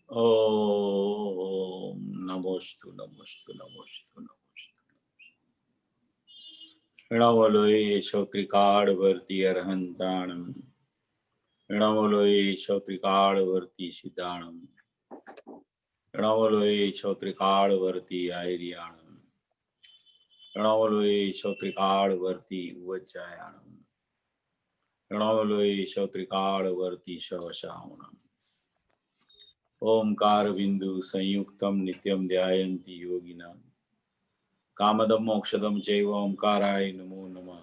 Om Namostu Namostu Namostu Namostu. Rinavaloye Shotrikad Varti Arhantanam. Rinavaloye Shotrikad Varti Siddhanam. Rinavaloye Shotrikad Varti Airiyanam. Rinavaloye Shotrikad Varti Uvachayanam. Rinavaloye Shotrikad Varti Shavashamanam. Omkar बिंदु संयुक्तम नित्यम ध्यायन्ति योगिना कामदम मोक्षदम चैव ओंकाराय नमो नमः।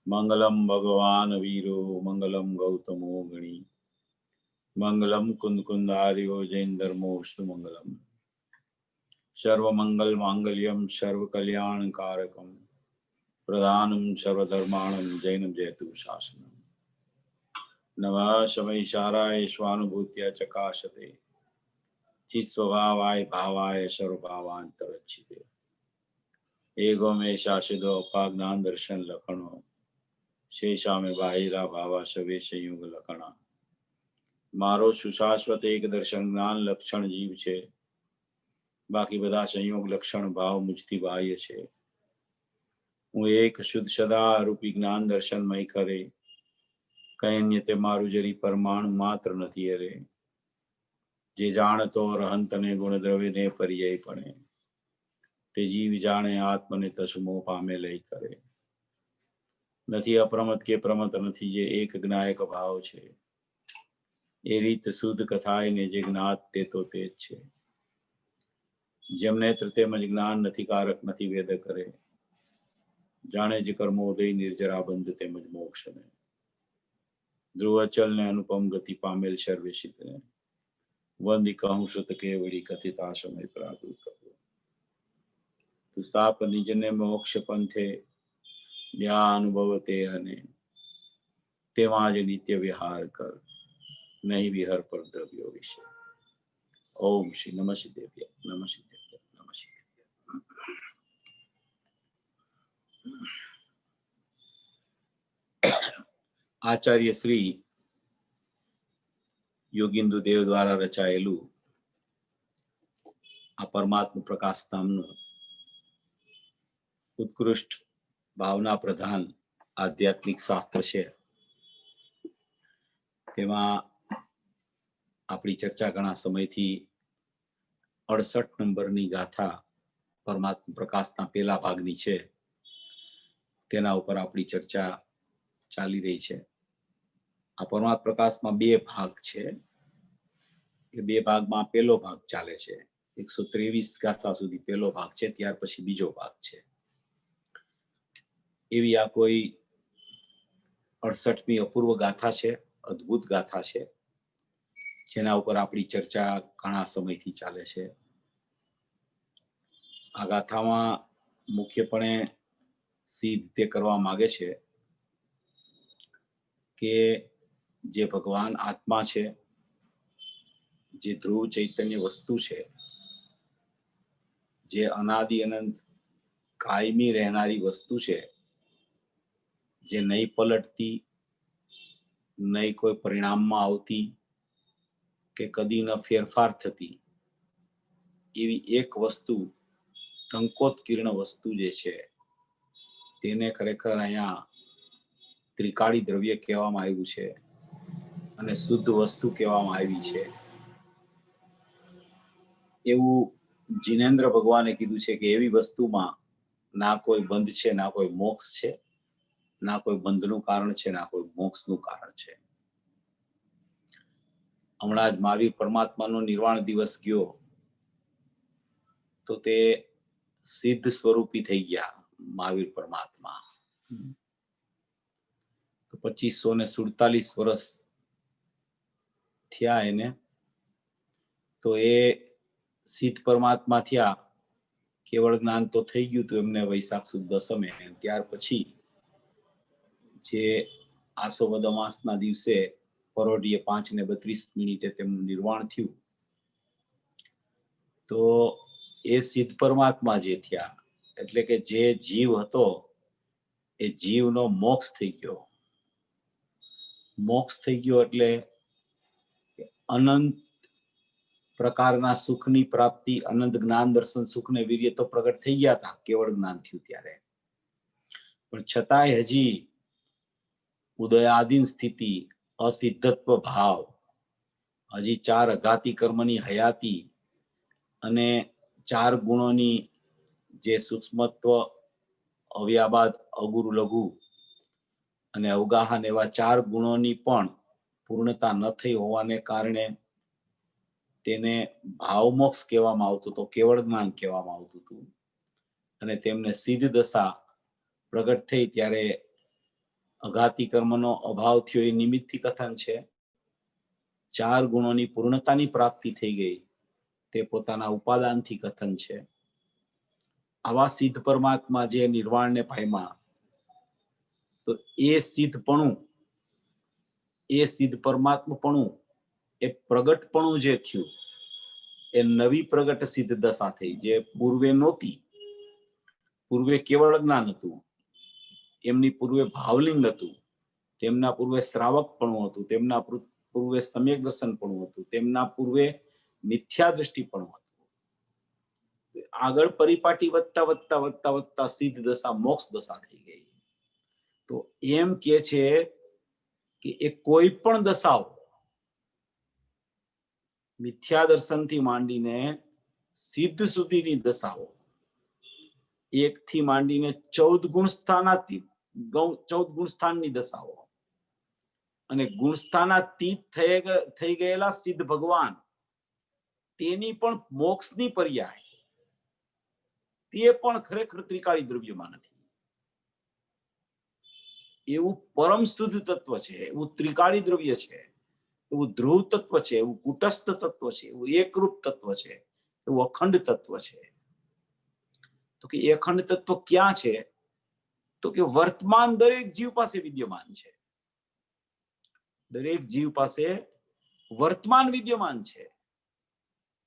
मंगलम भगवान वीरो मंगलम गौतमो गणी मंगलम कुंद कुंदार्यो जैन धर्मोस्तु मंगलम सर्वमंगल मांगल्यम सर्व कल्याण कारकम प्रधानम सर्वधर्माणम जैनम जयतु शासनम। नमः शमैशाराय स्वानुभूत्या चकाशते चित्स्वभावाय भावाय सर्वभावांतरच्छिते एगो में शासिदो अपाज्ञान दर्शन लखणो शेषा में बाहिरा भावा सवे संयुग लखणा मारो सुशाश्वत एक दर्शन ज्ञान लक्षण जीव छे बाकी बधा संयोग लक्षण भाव मुझती बाह्य छे। हूँ एक शुद्ध सदा रूपी ज्ञान दर्शन मय करे कई अन्य ते मारू जरी परमाणु मात्र नथी अरे जे जाणतो रहंत ने गुण द्रव्य ने पर्याय पणे ते जीव जाने आत्म ने तस्मो पामे लई करे નથી અપ્રમત કે પ્રમત નથી જે એક જ્ઞાયક ભાવ છે એ રીત શુદ્ધ કથાય ને જે જ્ઞાત તે તો તે જ છે જેમ નેત્ર તેમજ જ્ઞાન નથી કારક નથી વેદ કરે જાણે જ કર્મોદય નિર્જરા બંધ તેમજ મોક્ષ ને ધ્રુવચલ ને અનુપમ ગતિ પામેલ સર્વેશિત ને વંદી કહું સુત કેવડી કથિતા સમય પ્રાદુર સ્થાપ નિજને મોક્ષ પંથે ધ્યાનુભવતે હને તેમાં જ નિત્ય વિહાર કર નહીં વિહર પર દ્રવ્યો વિશે। ઓમ શ્રી નમઃ શિદેવ્ય નમઃ શિદેવ્ય નમઃ શિદેવ્ય। આચાર્ય શ્રી યોગિન્દુ દેવ દ્વારા રચાયેલું આ પરમાત્મા પ્રકાશ નામનું ઉત્કૃષ્ટ ભાવના પ્રધાન આધ્યાત્મિક શાસ્ત્ર છે। તેમાં આપણી ચર્ચા ઘણા સમયથી 68 નંબરની ગાથા પરમાત્મા પ્રકાશના પહેલા ભાગની છે તેના ઉપર આપણી ચર્ચા ચાલી રહી છે। આ પરમાત્મા પ્રકાશમાં બે ભાગ છે એ બે ભાગમાં પહેલો ભાગ ચાલે છે 123 ગાથા સુધી પહેલો ભાગ છે ત્યાર પછી બીજો ભાગ છે। એવી આ કોઈ 68મી અપૂર્વ ગાથા છે અદ્ભુત ગાથા છે જેના ઉપર આપણી ચર્ચા ઘણા સમયથી ચાલે છે। આ ગાથામાં મુખ્યપણે સિદ્ધ તે કરવા માંગે છે કે જે ભગવાન આત્મા છે જે ધ્રુવ ચૈતન્ય વસ્તુ છે જે અનાદિ અનંત કાયમી રહેનારી વસ્તુ છે જે નહીં પલટતી નહીં કોઈ પરિણામમાં આવતી કે કદી ન ફેરફાર થતી એવી એક વસ્તુ ટંકોત્કીર્ણ વસ્તુ જે છે તેને ખરેખર અહીંયા ત્રિકાળી દ્રવ્ય કહેવામાં આવ્યું છે અને શુદ્ધ વસ્તુ કહેવામાં આવી છે એવું जिनेन्द्र भगवाने कीधुं छे के एवी वस्तुमां ना कोई बंध छे ना कोई मोक्ष छे ना कोई बंधनुं कारण छे ना कोई मोक्षनुं कारण छे। हमणां ज महावीर परमात्मानो निर्वाण दिवस गयो तो ते सिद्ध स्वरूपी थई गया महावीर परमात्मा। तो 2547 वर्ष थया एने तो ए सिद्ध परमात्मा थया केवल ज्ञान तो थई गयुं तो एमने वैशाख सुद दसमे त्यार पछी जे आसो वद मासना दिवसे परोढीए 5:32 तेमनुं निर्वाण थयुं। तो ए सिद्ध परमात्मा जे थया एटले के जे जीव हतो ए जीवनो मोक्ष थई गयो। मोक्ष थई गयो एटले अनंत પ્રકારના સુખની પ્રાપ્તિ, અનંત જ્ઞાન દર્શન સુખ ને વીર્ય તો પ્રગટ થઈ ગયા હતા કેવળ જ્ઞાન થયું ત્યારે, પણ છતાંય હજી ઉદયાદિન સ્થિતિ, અસિદ્ધત્વ ભાવ, હજી 4 અઘાતી કર્મની હયાતી અને 4 ગુણોની જે સૂક્ષ્મત્વ, અવ્યાબાદ, અગુરુ, લઘુ અને અવગાહન એવા 4 ગુણોની પણ પૂર્ણતા ન થઈ હોવાને કારણે તેને ભાવમોક્ષ કહેવામાં આવતું હતું, કેવળ જ્ઞાન કહેવામાં આવતું હતું. અને તેમને સિદ્ધ દશા પ્રગટ થઈ ત્યારે અઘાતી કર્મનો અભાવ થયો એ નિમિત્તથી કથન છે. 4 ગુણોની પૂર્ણતાની પ્રાપ્તિ થઈ ગઈ તે પોતાના ઉપાદાનથી કથન છે. આવા સિદ્ધ પરમાત્મા જે નિર્વાણને પામ્યા, તો એ સિદ્ધ પરમાત્માપણું, એ પ્રગટપણું જે થયું એ નવી પ્રગટ સિદ્ધ દશા થઈ, જે પૂર્વે નહોતી. પૂર્વે કેવળ જ્ઞાન હતું, એમની પૂર્વે ભાવલિંગ હતું, તેમના પૂર્વે શ્રાવકપણું હતું, તેમના પૂર્વે સમ્યક દર્શનપણું હતું, તેમના પૂર્વે મિથ્યા દ્રષ્ટિપણું હતું. આગળ પરિપાટી વધતા વધતા વધતા વધતા સિદ્ધ દશા મોક્ષ દશા થઈ ગઈ. તો એમ કે છે કે એ કોઈ પણ દશાઓ, મિથ્યા દર્શનથી માંડીને સિદ્ધ સુધીની દશાઓ, 1 થી માંડીને 14 ગુણ સ્થાનની દશાઓ અને ગુણસ્થાનાતીત થઈ ગયેલા સિદ્ધ ભગવાન, તેની પણ મોક્ષની પર્યાય, તે પણ ખરેખર ત્રિકાળી દ્રવ્યમાં નથી. એવું પરમ શુદ્ધ તત્વ છે, એવું ત્રિકાળી દ્રવ્ય છે, એવું ધ્રુવ તત્વ છે, એવું કુટસ્થ તત્વ છે, એવું એકરૂપ તત્વ છે, એવું અખંડ તત્વ છે. તો કે એ અખંડ તત્વ ક્યાં છે? તો કે વર્તમાન દરેક જીવ પાસે વિદ્યમાન છે. દરેક જીવ પાસે વર્તમાન વિદ્યમાન છે.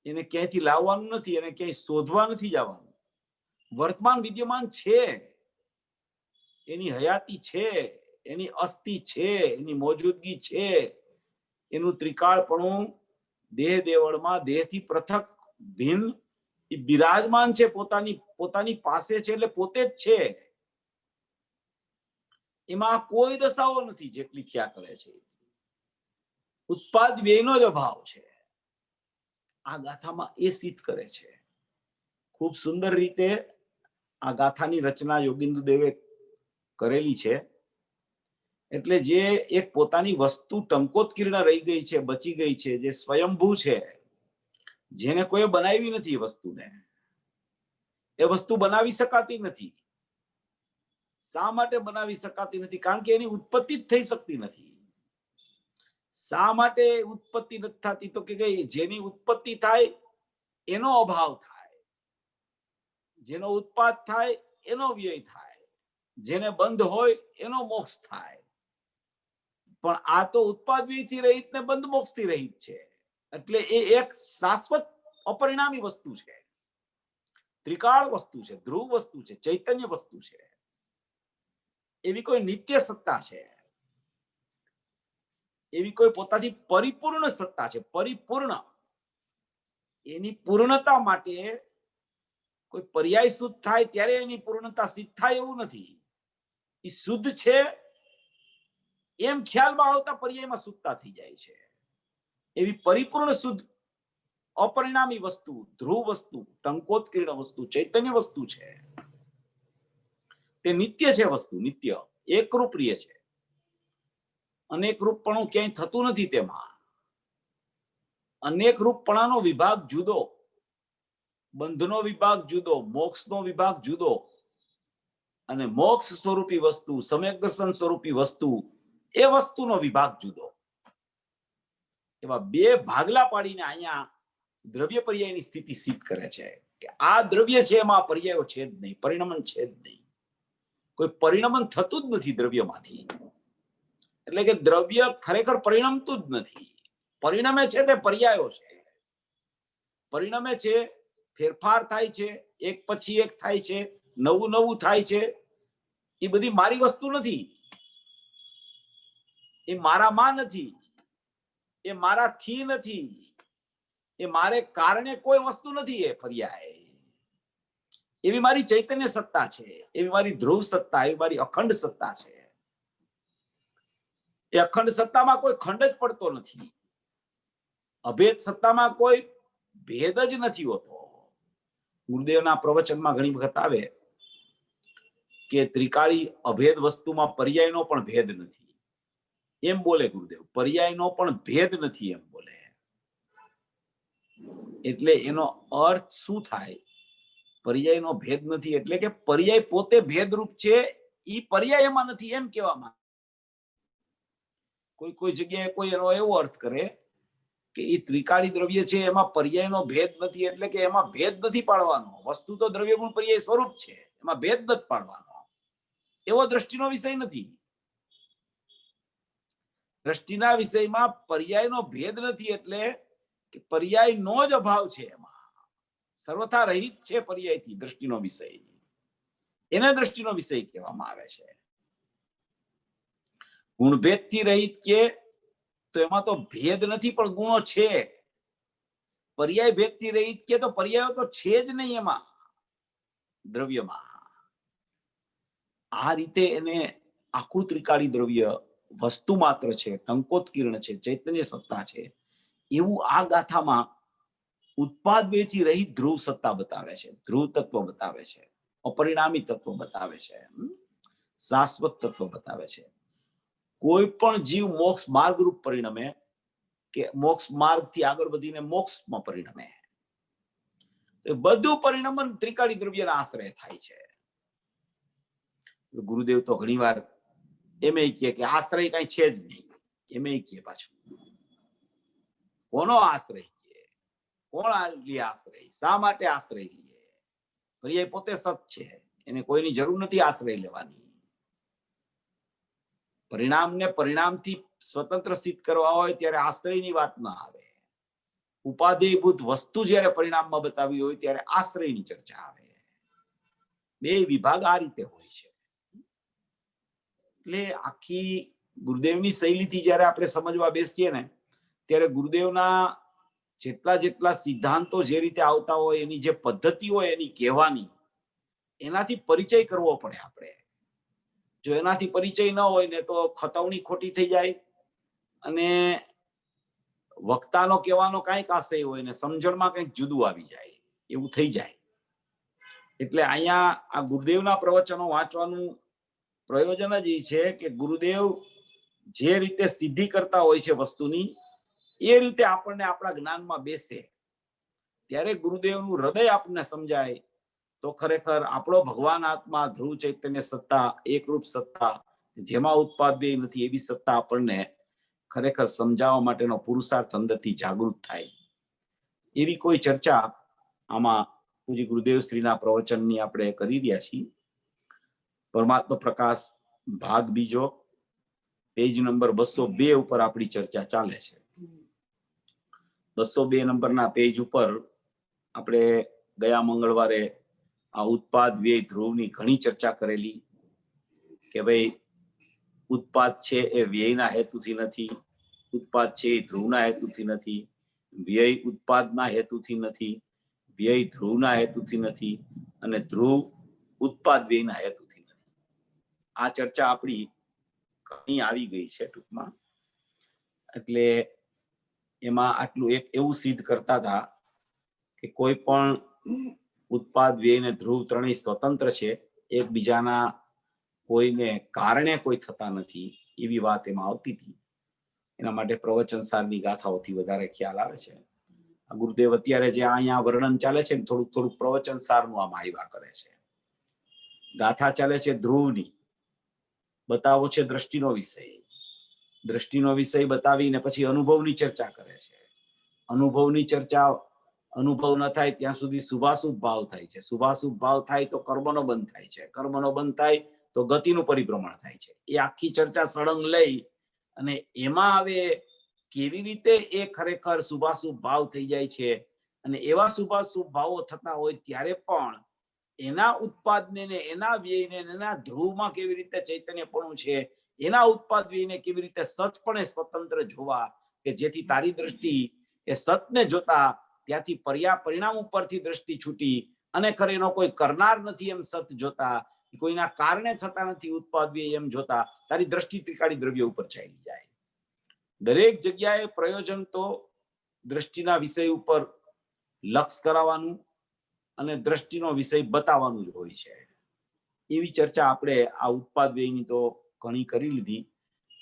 એને ક્યાંયથી લાવવાનું નથી, એને ક્યાંય શોધવા નથી જવાનું. વર્તમાન વિદ્યમાન છે, એની હયાતી છે, એની અસ્થિ છે, એની મોજૂદગી છે, એનું ત્રિકાળપણું દેહ દેવળમાં દેહથી પૃથક ભિન્ન બિરાજમાન છે, પોતાની પાસે છે, એટલે પોતે જ છે. એમાં કોઈ દશાઓ નથી જેટલી થયા કરે છે. ઉત્પાદ વ્યયનો જ અભાવ છે. આ ગાથામાં એ સિદ્ધ કરે છે. ખૂબ સુંદર રીતે આ ગાથાની રચના યોગિન્દુ દેવે કરેલી છે. એટલે જે એક પોતાની વસ્તુ ટંકોત્કીર્ણ રહી ગઈ છે, બચી ગઈ છે, જે સ્વયંભૂ છે, જેને કોઈ બનાવી નથી, વસ્તુને એ વસ્તુ બનાવી શકાતી નથી. શા માટે બનાવી શકાતી નથી? કારણ કે એની ઉત્પત્તિ જ થઈ શકતી નથી. શા માટે ઉત્પત્તિ નથી થતી? તો કે જેની ઉત્પત્તિ થાય એનો અભાવ થાય, જેનો ઉત્પાદ થાય એનો વ્યય થાય, જેને બંધ હોય એનો મોક્ષ થાય. પણ આ તો ઉત્પાદ વ્યયથી રહિત ને બંધ મોક્ષથી રહિત છે. એટલે એ એક શાશ્વત અપરિણામી વસ્તુ છે, ત્રિકાળ વસ્તુ છે, ધ્રુવ વસ્તુ છે, ચૈતન્ય વસ્તુ છે. એવી કોઈ નિત્ય સત્તા છે, એવી કોઈ પોતાથી પરિપૂર્ણ સત્તા છે. પરિપૂર્ણ, એની પૂર્ણતા માટે કોઈ પર્યાય શુદ્ધ થાય ત્યારે એની પૂર્ણતા સિદ્ધ થાય એવું નથી. એ શુદ્ધ છે એમ ખ્યાલમાં આવતા પર્યાયમાં શુદ્ધતા થઈ જાય છે. એવી પરિપૂર્ણ શુદ્ધ અપરિણામી વસ્તુ, ધ્રુવ વસ્તુ, ટંકોત્કીર્ણ વસ્તુ, ચૈતન્ય વસ્તુ છે. તે નિત્ય છે. વસ્તુ નિત્ય એકરૂપ પ્રિય છે. અનેક રૂપપણું ક્યાંય થતું નથી. તેમાં અનેક રૂપપણાનો વિભાગ જુદો, બંધનો વિભાગ જુદો, મોક્ષનો વિભાગ જુદો, અને મોક્ષ સ્વરૂપી વસ્તુ, સમ્યક દર્શન સ્વરૂપી વસ્તુ, એ વસ્તુનો વિભાગ જુદો. એવા 2 ભાગલા પાડીને અહીંયા દ્રવ્ય પર્યાયની સ્થિતિ સિદ્ધ કરે છે કે આ દ્રવ્ય છે, એમાં પર્યાયો છે જ નહીં, પરિણમન છે જ નહીં. કોઈ પરિણમન થતું જ નથી દ્રવ્યમાંથી. એટલે કે દ્રવ્ય ખરેખર પરિણમતું જ નથી. પરિણમે છે તે પર્યાયો છે. પરિણમે છે, ફેરફાર થાય છે, એક પછી એક થાય છે, નવું નવું થાય છે. એ બધી મારી વસ્તુ નથી, એ મારામાં નથી, એ મારાથી નથી, એ મારે કારણે કોઈ વસ્તુ નથી. એ પર્યાય એવી મારી ચૈતન્ય સત્તા છે, એવી મારી ધ્રુવ સત્તા, એવી મારી અખંડ સત્તા છે. એ અખંડ સત્તામાં કોઈ ખંડ જ પડતો નથી. અભેદ સત્તામાં કોઈ ભેદ જ નથી હોતો. ગુરુદેવના પ્રવચનમાં ઘણી વખત આવે કે ત્રિકાળી અભેદ વસ્તુમાં પર્યાયનો પણ ભેદ નથી એમ બોલે ગુરુદેવ. પર્યાયનો પણ ભેદ નથી એમ બોલે. એટલે એનો અર્થ શું થાય? પર્યાયનો ભેદ નથી એટલે કે પર્યાય પોતે ભેદરૂપ છે, ઈ પર્યાયમાં નથી એમ કહેવામાં. કોઈ જગ્યાએ કોઈ એનો એવો અર્થ કરે કે એ ત્રિકાળી દ્રવ્ય છે એમાં પર્યાયનો ભેદ નથી એટલે કે એમાં ભેદ નથી પાડવાનો. વસ્તુ તો દ્રવ્ય ગુણ પર્યાય સ્વરૂપ છે, એમાં ભેદ નથી પાડવાનો. એવો દ્રષ્ટિનો વિષય નથી. દ્રષ્ટિના વિષયમાં પર્યાયનો ભેદ નથી એટલે કે પર્યાયનો જ અભાવ છે. એમાં સર્વથા રહિત છે પર્યાયથી દ્રષ્ટિનો વિષય. એને દ્રષ્ટિનો વિષય કહેવામાં આવે છે. ગુણભેદથી રહિત કે તો એમાં તો ભેદ નથી પણ ગુણો છે. પર્યાય ભેદથી રહિત કે તો પર્યાયો તો છે જ નહીં એમાં દ્રવ્યમાં. આ રીતે એને આખું ત્રિકાળી દ્રવ્ય વસ્તુ માત્ર છે, ટંકોત્કીર્ણ છે, ચૈતન્ય સત્તા છે, એવું આ ગાથામાં ઉત્પાદ બેથી રહિત ધ્રુવ સત્તા બતાવે છે, ધ્રુવ તત્વ બતાવે છે, અપરિણામી તત્વ બતાવે છે, શાશ્વત તત્વ બતાવે છે. કોઈ પણ જીવ મોક્ષ માર્ગ રૂપ પરિણમે કે મોક્ષ માર્ગ થી આગળ વધીને મોક્ષમાં પરિણમે, બધું પરિણમન ત્રિકાળી દ્રવ્યના આશ્રય થાય છે. ગુરુદેવ તો ઘણી વાર એમ કે આશ્રય કઈ છે જ નહીં એમ કે પાછું. કોનો આશ્રય કે? કોણ લે આશ્રય? શા માટે આશ્રય લે? પર્યાય પોતે સત છે, એને કોઈની જરૂર નથી આશ્રય લેવાની. પરિણામને પરિણામથી સ્વતંત્ર સિદ્ધ કરવા હોય ત્યારે આશ્રયની વાત ના આવે. ઉપાધિભૂત વસ્તુ જ્યારે પરિણામમાં બતાવી હોય ત્યારે આશ્રયની ચર્ચા આવે. બે વિભાગ આ રીતે હોય છે. એટલે આખી ગુરુદેવની શૈલીથી જ્યારે આપણે સમજવા બેસીએ ને ત્યારે ગુરુદેવના જેટલા સિદ્ધાંતો જે રીતે આવતા હોય, એની જે પદ્ધતિ હોય એની કહેવાની, એનાથી પરિચય કરવો પડે આપણે. જો એનાથી પરિચય ન હોય ને તો ખતવણી ખોટી થઈ જાય અને વક્તાનો કહેવાનો કાંઈક આશય હોય ને સમજણમાં કંઈક જુદું આવી જાય, એવું થઈ જાય. એટલે અહીંયા આ ગુરુદેવના પ્રવચનો વાંચવાનું પ્રયોજન જ એ છે કે ગુરુદેવ જે રીતે સિદ્ધિ કરતા હોય છે વસ્તુની, એ રીતે આપણને આપણા જ્ઞાનમાં બેસે ત્યારે ગુરુદેવનું હૃદય આપણને સમજાય તો ખરેખર આપણો ભગવાન આત્મા, ધ્રુવ ચૈતન્ય સત્તા, એકરૂપ સત્તા, જેમાં ઉત્પાદ બે નથી એવી સત્તા આપણને ખરેખર સમજાવવા માટેનો પુરુષાર્થ અંદરથી જાગૃત થાય. એવી કોઈ ચર્ચા આમાં પૂજ્ય ગુરુદેવ શ્રીના પ્રવચનની આપણે કરી રહ્યા છીએ. પરમાત્મા પ્રકાશ ભાગ બીજો, પેજ નંબર 202 ઉપર આપણી ચર્ચા ચાલે છે. 202 નંબરના પેજ ઉપર આપણે ગયા મંગળવારે આ ઉત્પાદ વ્યય ધ્રુવની ઘણી ચર્ચા કરેલી કે ભાઈ ઉત્પાદ છે એ વ્યયના હેતુથી નથી, ઉત્પાદ છે એ ધ્રુવના હેતુથી નથી, વ્યય ઉત્પાદના હેતુથી નથી, વ્યય ધ્રુવના હેતુથી નથી અને ધ્રુવ ઉત્પાદ વ્યયના હેતુથી નથી. આ ચર્ચા આપણી ઘણી આવી ગઈ છે ટૂંકમાં. એટલે એમાં આટલું એક એવું સિદ્ધ કરતા હતા કે કોઈ પણ ઉત્પાદ વ્યય ને ધ્રુવ ત્રણેય સ્વતંત્ર છે, એકબીજાના કોઈને કારણે કોઈ થતા નથી એવી વાત એમાં આવતી હતી. એના માટે પ્રવચન સારની ગાથાઓથી વધારે ખ્યાલ આવે છે. ગુરુદેવ અત્યારે જે અહીંયા વર્ણન ચાલે છે ને થોડુંક પ્રવચન સારનું આમાં આવ્યા કરે છે. ગાથા ચાલે છે ધ્રુવની, બતાવો છે દ્રષ્ટિનો વિષય, દ્રષ્ટિનો વિષય બતાવીને પછી અનુભવની ચર્ચા કરે છે. અનુભવની ચર્ચા અનુભવ ન થાય ત્યાં સુધી શુભાશુભ ભાવ થાય છે, શુભાશુભ ભાવ થાય તો કર્મનો બંધ થાય છે, કર્મનો બંધ થાય તો ગતિનું પરિભ્રમણ થાય છે. એ આખી ચર્ચા સળંગ લઈ અને એમાં આવે કેવી રીતે એ ખરેખર શુભાશુભ ભાવ થઈ જાય છે અને એવા શુભાશુભ ભાવો થતા હોય ત્યારે પણ એના ઉત્પાદને ને એના વ્યયને એના ધ્રુવમાં કેવી રીતે ચૈતન્યપણું છે, એના ઉત્પાદ વ્યયને કેવી રીતે સતપણે સ્વતંત્ર જોવા કે જેથી તારી દ્રષ્ટિ એ સતને જોતા ત્યાંથી પરિણામ ઉપરથી દ્રષ્ટિ છૂટી અને ખરે એનો કોઈ કરનાર નથી એમ સત જોતા, કોઈના કારણે થતા નથી ઉત્પાદ એમ જોતા તારી દ્રષ્ટિ ત્રિકાળી દ્રવ્ય ઉપર ચાલી જાય. દરેક જગ્યાએ પ્રયોજન તો દ્રષ્ટિના વિષય ઉપર લક્ષ કરાવવાનું અને દ્રષ્ટિનો વિષય બતાવવાનું જ હોય છે. એવી ચર્ચા આપણે આ ઉત્પાદ વ્યયની તો ઘણી કરી લીધી.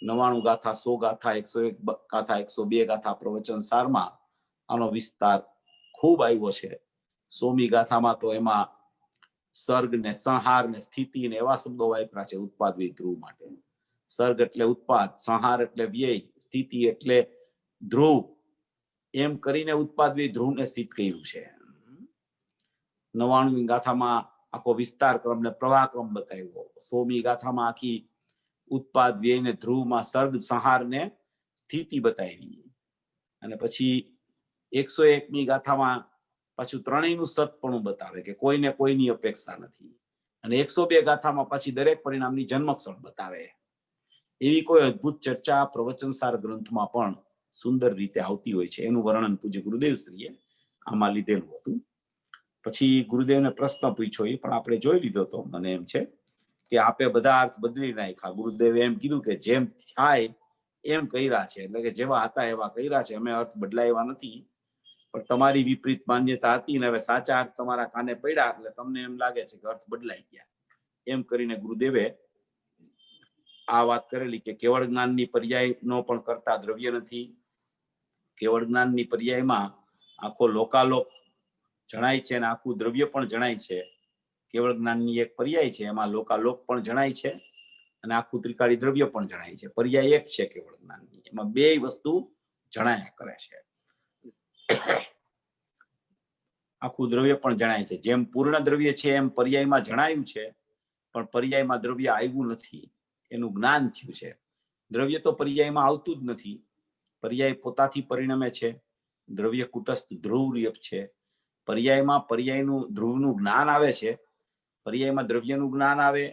99 ગાથા, 100 ગાથા, 101 ગાથા, 102 ગાથા પ્રવચન સારમાં આનો વિસ્તાર ખૂબ આવ્યો છે. 100મી ગાથામાં તો એમાં સર્ગ ને સંહાર ને સ્થિતિ ને એવા શબ્દો વાપર્યા છે ઉત્પાદ વ્યય ધ્રુવ માટે. સર્ગ એટલે ઉત્પાદ, સંહાર એટલે વ્યય, સ્થિતિ એટલે ધ્રુવ, એમ કરીને ઉત્પાદ વ્યય ધ્રુવને સ્થિત કર્યું છે. 99મી ગાથામાં આખો વિસ્તાર ક્રમ ને પ્રવાહ ક્રમ બતાવ્યો. 100મી ગાથામાં આખી ઉત્પાદ વ્યય ને ધ્રુવમાં સર્ગ સંહાર ને સ્થિતિ બતાવી. અને પછી 101મી ગાથામાં પાછું ત્રણેયનું સતપણું બતાવે કે કોઈને કોઈની અપેક્ષા નથી. અને 102 ગાથામાં પછી દરેક પરિણામની જન્મક્ષણ બતાવે. એવી કોઈ અદ્ભુત ચર્ચા પ્રવચનસાર ગ્રંથમાં પણ સુંદર રીતે આવતી હોય છે. એનું વર્ણન પૂજ્ય ગુરુદેવશ્રીએ આમાં લીધેલું હતું. પછી ગુરુદેવને પ્રશ્ન પૂછ્યો, એ પણ આપણે જોઈ લીધો હતો. મને એમ છે કે આપે બધા અર્થ બદલી નાખ્યા. ગુરુદેવે એમ કીધું કે જેમ થાય એમ કર્યા છે, એટલે કે જેવા હતા એવા કર્યા છે, અમે અર્થ બદલાવ્યા નથી. પણ તમારી વિપરીત માન્યતા હતી ને હવે સાચા અર્થ તમારા કાને પડ્યા એટલે તમને એમ લાગે છે કે અર્થ બદલાઈ ગયા. એમ કરીને ગુરુદેવે આ વાત કરેલી કે કેવળ જ્ઞાનની પર્યાયનો પણ કરતા દ્રવ્ય નથી. કેવળ જ્ઞાનની પર્યાયમાં આખો લોકાલોક જણાય છે અને આખું દ્રવ્ય પણ જણાય છે. કેવળ જ્ઞાનની એક પર્યાય છે, એમાં લોકાલોક પણ જણાય છે અને આખું ત્રિકાળી દ્રવ્ય પણ જણાય છે. પર્યાય એક છે કેવળ જ્ઞાનની, એમાં બે વસ્તુ જણાયા કરે છે. આખું દ્રવ્ય પણ જણાય છે. જેમ પૂર્ણ દ્રવ્ય છે એમ પર્યાયમાં જણાયું છે, પણ પર્યાયમાં દ્રવ્ય આવ્યું નથી, એનું જ્ઞાન થયું છે. દ્રવ્ય તો પર્યાયમાં આવતું જ નથી. પર્યાય પોતાથી પરિણમે છે. દ્રવ્ય કુટસ્થ ધ્રુવરૂપ છે. પર્યાયમાં પર્યાયનું ધ્રુવનું જ્ઞાન આવે છે. પર્યાયમાં દ્રવ્યનું જ્ઞાન આવે,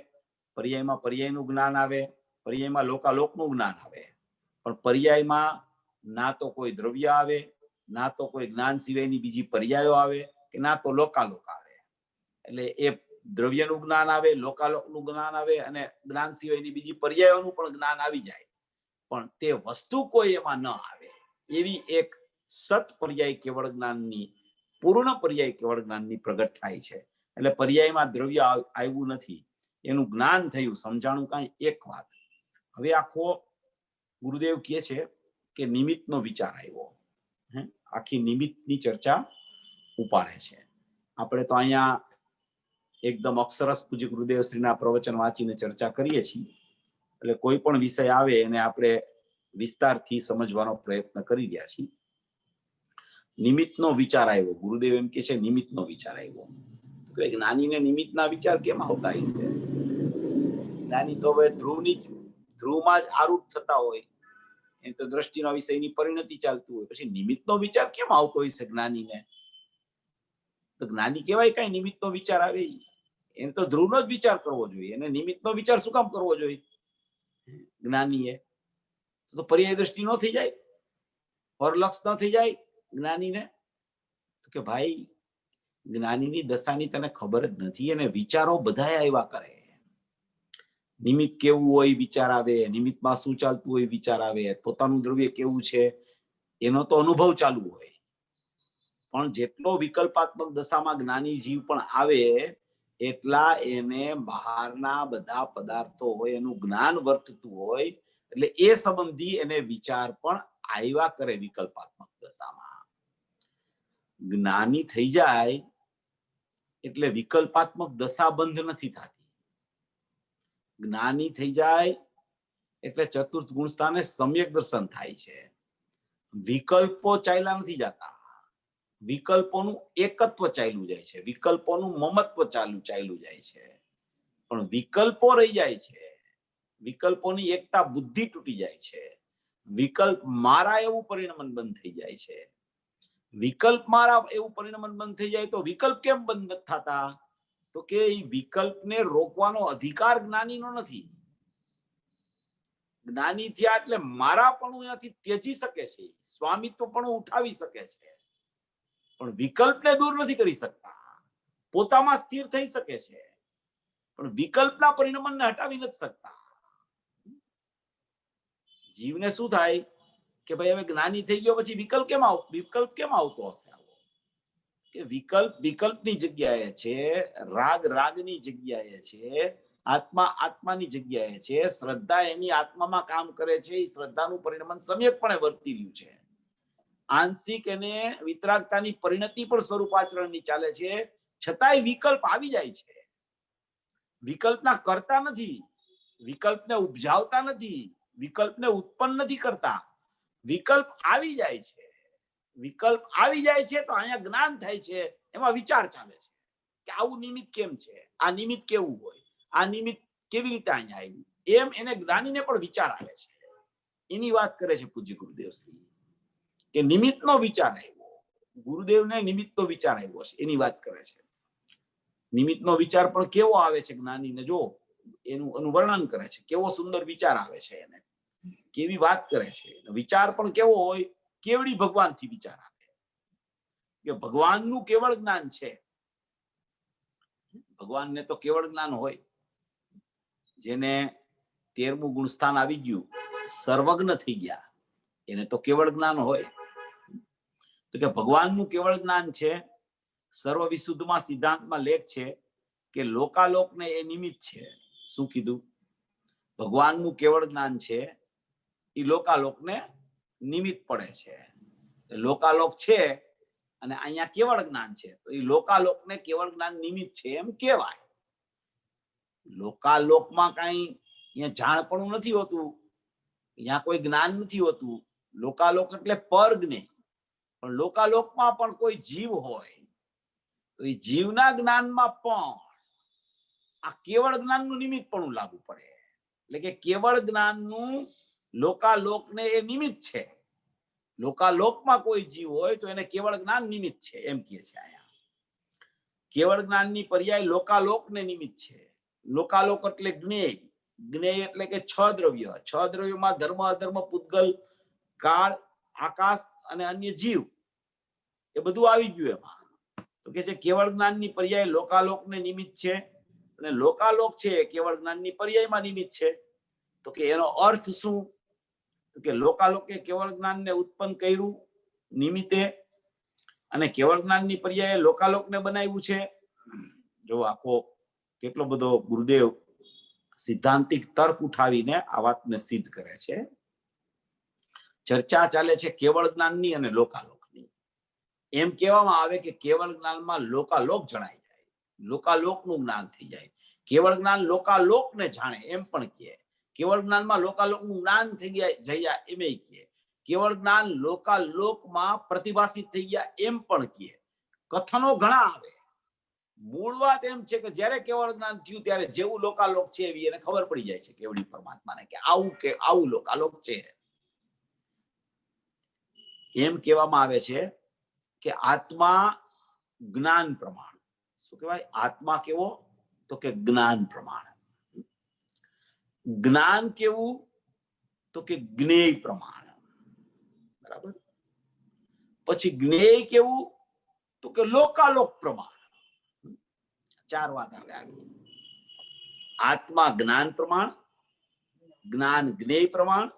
પર્યાયમાં પર્યાયનું જ્ઞાન આવે, પર્યાયમાં લોકાલોકનું જ્ઞાન આવે. પણ પર્યાયમાં ના તો કોઈ દ્રવ્ય આવે, ના તો કોઈ જ્ઞાન સિવાયની બીજી પર્યાયો આવે, કે ના તો લોકાલોક આવે. એટલે એ દ્રવ્યનું જ્ઞાન આવે, લોકાલોકનું જ્ઞાન આવે અને જ્ઞાન સિવાયની બીજી પર્યાયોનું પણ જ્ઞાન આવી જાય, પણ તે વસ્તુ કોઈ એમાં ન આવે. એવી એક સત પર્યાય કેવળ જ્ઞાનની, પૂર્ણ પર્યાય કેવળ જ્ઞાનની પ્રગટ થાય છે. એટલે પર્યાયમાં દ્રવ્ય આવ્યું નથી, એનું જ્ઞાન થયું, સમજાણું કાંઈ એક વાત. હવે આખો ગુરુદેવ કહે છે કે નિમિત્તનો વિચાર આવ્યો. આખી નિમિત્તની ચર્ચા ઉપાડે છે. આપણે તો અહીંયા એકદમ અક્ષરસ પૂજ્ય ગુરુદેવ શ્રીના પ્રવચન વાંચીને ચર્ચા કરીએ છીએ. એટલે કોઈ પણ વિષય આવે એને આપણે વિસ્તારથી સમજવાનો પ્રયત્ન કરી રહ્યા છીએ. નિમિત્તનો વિચાર આવ્યો. ગુરુદેવ એમ કે છે નિમિત્તનો વિચાર આવ્યો. તો કે જ્ઞાનીને નિમિત્તના વિચાર કેમ આવતા હશે? જ્ઞાની તો હવે ધ્રુવમાં જ આરૂઢ થતા હોય, એ તો દ્રષ્ટિના વિષયની પરિણતિ ચાલતું હોય, પછી નિમિત્તનો વિચાર કેમ આવતો હશે જ્ઞાનીને? તો જ્ઞાની કહેવાય કઈ નિમિત્તનો વિચાર આવે? એને તો ધ્રુવનો જ વિચાર કરવો જોઈએ. એને નિમિત્તનો વિચાર શું કામ કરવો જોઈએ જ્ઞાનીએ? તો પર્યાય દ્રષ્ટિ ન થઈ જાય, પરલક્ષ ન થઈ જાય જ્ઞાનીને? તો કે ભાઈ જ્ઞાનીની દશાની તને ખબર જ નથી, અને વિચારો બધા આવ્યા કરે. નિમિત્ત કેવું હોય વિચાર આવે, નિમિત્તમાં શું ચાલતું હોય વિચાર આવે, પોતાનું દ્રવ્ય કેવું છે એનો તો અનુભવ ચાલુ હોય. પણ જેટલો વિકલ્પાત્મક દશામાં જ્ઞાની જીવ પણ આવે એટલા એને બહારના બધા પદાર્થો હોય એનું જ્ઞાન વર્તતું હોય, એટલે એ સંબંધી એને વિચાર પણ આવ્યા કરે વિકલ્પાત્મક દશામાં. જ્ઞાની થઈ જાય એટલે વિકલ્પાત્મક દશા બંધ નથી થતી. જ્ઞાની થઈ જાય એટલે ચતુર્થ ગુણ સ્થાને સમ્યક દર્શન થાય છે. વિકલ્પો ચાલ્યા નથી જતા, વિકલ્પોનું એકત્વ ચાલ્યું જાય છે, વિકલ્પોનું મમત્વ ચાલ્યું જાય છે. પણ વિકલ્પો રહી જાય છે, વિકલ્પોની એકતા બુદ્ધિ તૂટી જાય છે. વિકલ્પ મારા એવું પરિણમન બંધ થઈ જાય છે. વિકલ્પ મારા એવું પરિણમન બંધ થઈ જાય તો વિકલ્પ કેમ બંધ નથી થતા? તો કે વિકલ્પને રોકવાનો અધિકાર જ્ઞાનીનો નથી. જ્ઞાની થયા એટલે મારા પણ ત્યજી શકે છે, સ્વામિત્વ પણ ઉઠાવી શકે છે. પણ વિકલ્પને દૂર નથી કરી શકતા. પોતામાં સ્થિર થઈ શકે છે પણ વિકલ્પના પરિણમને હટાવી નથી શકતા. જીવને શું થાય કે ભાઈ હવે જ્ઞાની થઈ ગયો પછી વિકલ્પ કેમ આવતો હશે? કે વિકલ્પની જગ્યાએ છે, રાગની જગ્યાએ છે, આત્માની જગ્યાએ છે, શ્રદ્ધા એની આત્મામાં કામ કરે છે. એ શ્રદ્ધાનું પરિણમન સમ્યકપણે વર્તી રહ્યું છે. આંશિક એને વિતરાગતાની પરિણતિ પણ સ્વરૂપ આચરણની ચાલે છે, છતાંય વિકલ્પ આવી જાય છે. વિકલ્પના કરતા નથી, વિકલ્પને ઉપજાવતા નથી, વિકલ્પને ઉત્પન્ન નથી કરતા. વિકલ્પ આવી જાય છે. વિકલ્પ આવી જાય છે તો અહીંયા જ્ઞાન થાય છે, એમાં વિચાર ચાલે છે કે આવું નિમિત્ત કેમ છે, આ નિમિત્ત કેવું હોય, આ નિમિત્ત કેવી રીતે અહીંયા આવ્યું, એમ એને જ્ઞાનીને પણ વિચાર આવે છે. એની વાત કરે છે પૂજ્ય ગુરુદેવશ્રી કે નિમિત્તનો વિચાર આવ્યો. ગુરુદેવને નિમિત્તનો વિચાર આવ્યો છે એની વાત કરે છે. નિમિત્તનો વિચાર પણ કેવો આવે છે જ્ઞાનીને, જો એનું વર્ણન કરે છે. કેવો સુંદર વિચાર આવે છે એને, કેવી વાત કરે છે. વિચાર પણ કેવો હોય, કેવડી ભગવાનથી વિચાર આવે કે ભગવાનનું કેવળ જ્ઞાન છે. ભગવાનને તો કેવળ જ્ઞાન હોય. જેને 13મું ગુણસ્થાન આવી ગયું, સર્વજ્ઞ થઈ ગયા, એને તો કેવળ જ્ઞાન હોય. તો કે ભગવાનનું કેવળ જ્ઞાન છે. સર્વ વિશુદ્ધમાં સિદ્ધાંતમાં લેખ છે કે લોકાલોકને એ નિમિત્ત છે. શું કીધું? ભગવાનનું કેવળ જ્ઞાન છે, એ લોકાલોકને નિમિત્ત પડે છે. લોકાલોક છે અને અહીંયા કેવળ જ્ઞાન છે, તો એ લોકાલોકને કેવળ જ્ઞાન નિમિત્ત છે એમ કહેવાય. લોકાલોકમાં કઈ અહીંયા જાણપણું નથી હોતું, અહીંયા કોઈ જ્ઞાન નથી હોતું. લોકાલોક એટલે પર જ્ઞેય. પણ લોકાલોકમાં પણ કોઈ જીવ હોય તો એ જીવના જ્ઞાનમાં પણ આ કેવળ જ્ઞાનનું નિમિત્ત પણ લાગુ પડે. એટલે કે કેવળ જ્ઞાનનું લોકાલોકને એ નિમિત્ત છે. લોકાલોકમાં કોઈ જીવ હોય તો એને કેવળ જ્ઞાન નિમિત્ત છે એમ કહે છે. અહીંયા કેવળ જ્ઞાનની પર્યાય લોકાલોકને નિમિત્ત છે. લોકાલોક એટલે જ્ઞેય. જ્ઞેય એટલે કે 6 દ્રવ્ય. 6 દ્રવ્યોમાં ધર્મ, અધર્મ, પૂતગલ, કાળ, આકાશ અને અન્ય જીવ, એ બધું આવી ગયું એમાં. તો કે છે કેવળ જ્ઞાનની પર્યાય લોકાલોકને નિમિત્ત છે, અને લોકાલોક છે કેવળ જ્ઞાનની પર્યાયમાં નિમિત્ત છે. તો કે એનો અર્થ શું? તો કે લોકાલોકે કેવળ જ્ઞાનને ઉત્પન્ન કર્યું નિમિત્તે, અને કેવળ જ્ઞાનની પર્યાયે લોકાલોકને બનાવ્યું છે. જો આખો કેટલો બધો ગુરુદેવ સિદ્ધાંતિક તર્ક ઉઠાવીને આ વાતને સિદ્ધ કરે છે. ચર્ચા ચાલે છે કેવળ જ્ઞાનની અને લોકાલોકની. એમ કહેવામાં આવે કે કેવળ જ્ઞાનમાં લોકાલોક જણાઈ જાય, લોકાલોકનું જ્ઞાન થઈ જાય. કેવળ જ્ઞાન લોકાલોકને જાણે એમ પણ કહે. કેવળ જ્ઞાનમાં લોકાલોકનું જ્ઞાન થઈ જાય એમ કહે. કેવળ જ્ઞાન લોકાલોકમાં પ્રતિભાસિત થઈ ગયા એમ પણ કહે. કથનો ઘણા આવે. મૂળ વાત એમ છે કે જ્યારે કેવળ જ્ઞાન થયું ત્યારે જેવું લોકાલોક છે એવી એને ખબર પડી જાય છે કેવડી પરમાત્માને કે આવું લોકાલોક છે. એમ કહેવામાં આવે છે કે આત્મા જ્ઞાન પ્રમાણ. શું કહેવાય? આત્મા કેવો? તો કે જ્ઞાન પ્રમાણ. જ્ઞાન કેવું? તો કે જ્ઞેય પ્રમાણ. બરાબર. પછી જ્ઞેય કેવું? તો કે લોકાલોક પ્રમાણ. 4 વાત આવે આગળ. આત્મા જ્ઞાન પ્રમાણ, જ્ઞાન જ્ઞેય પ્રમાણ,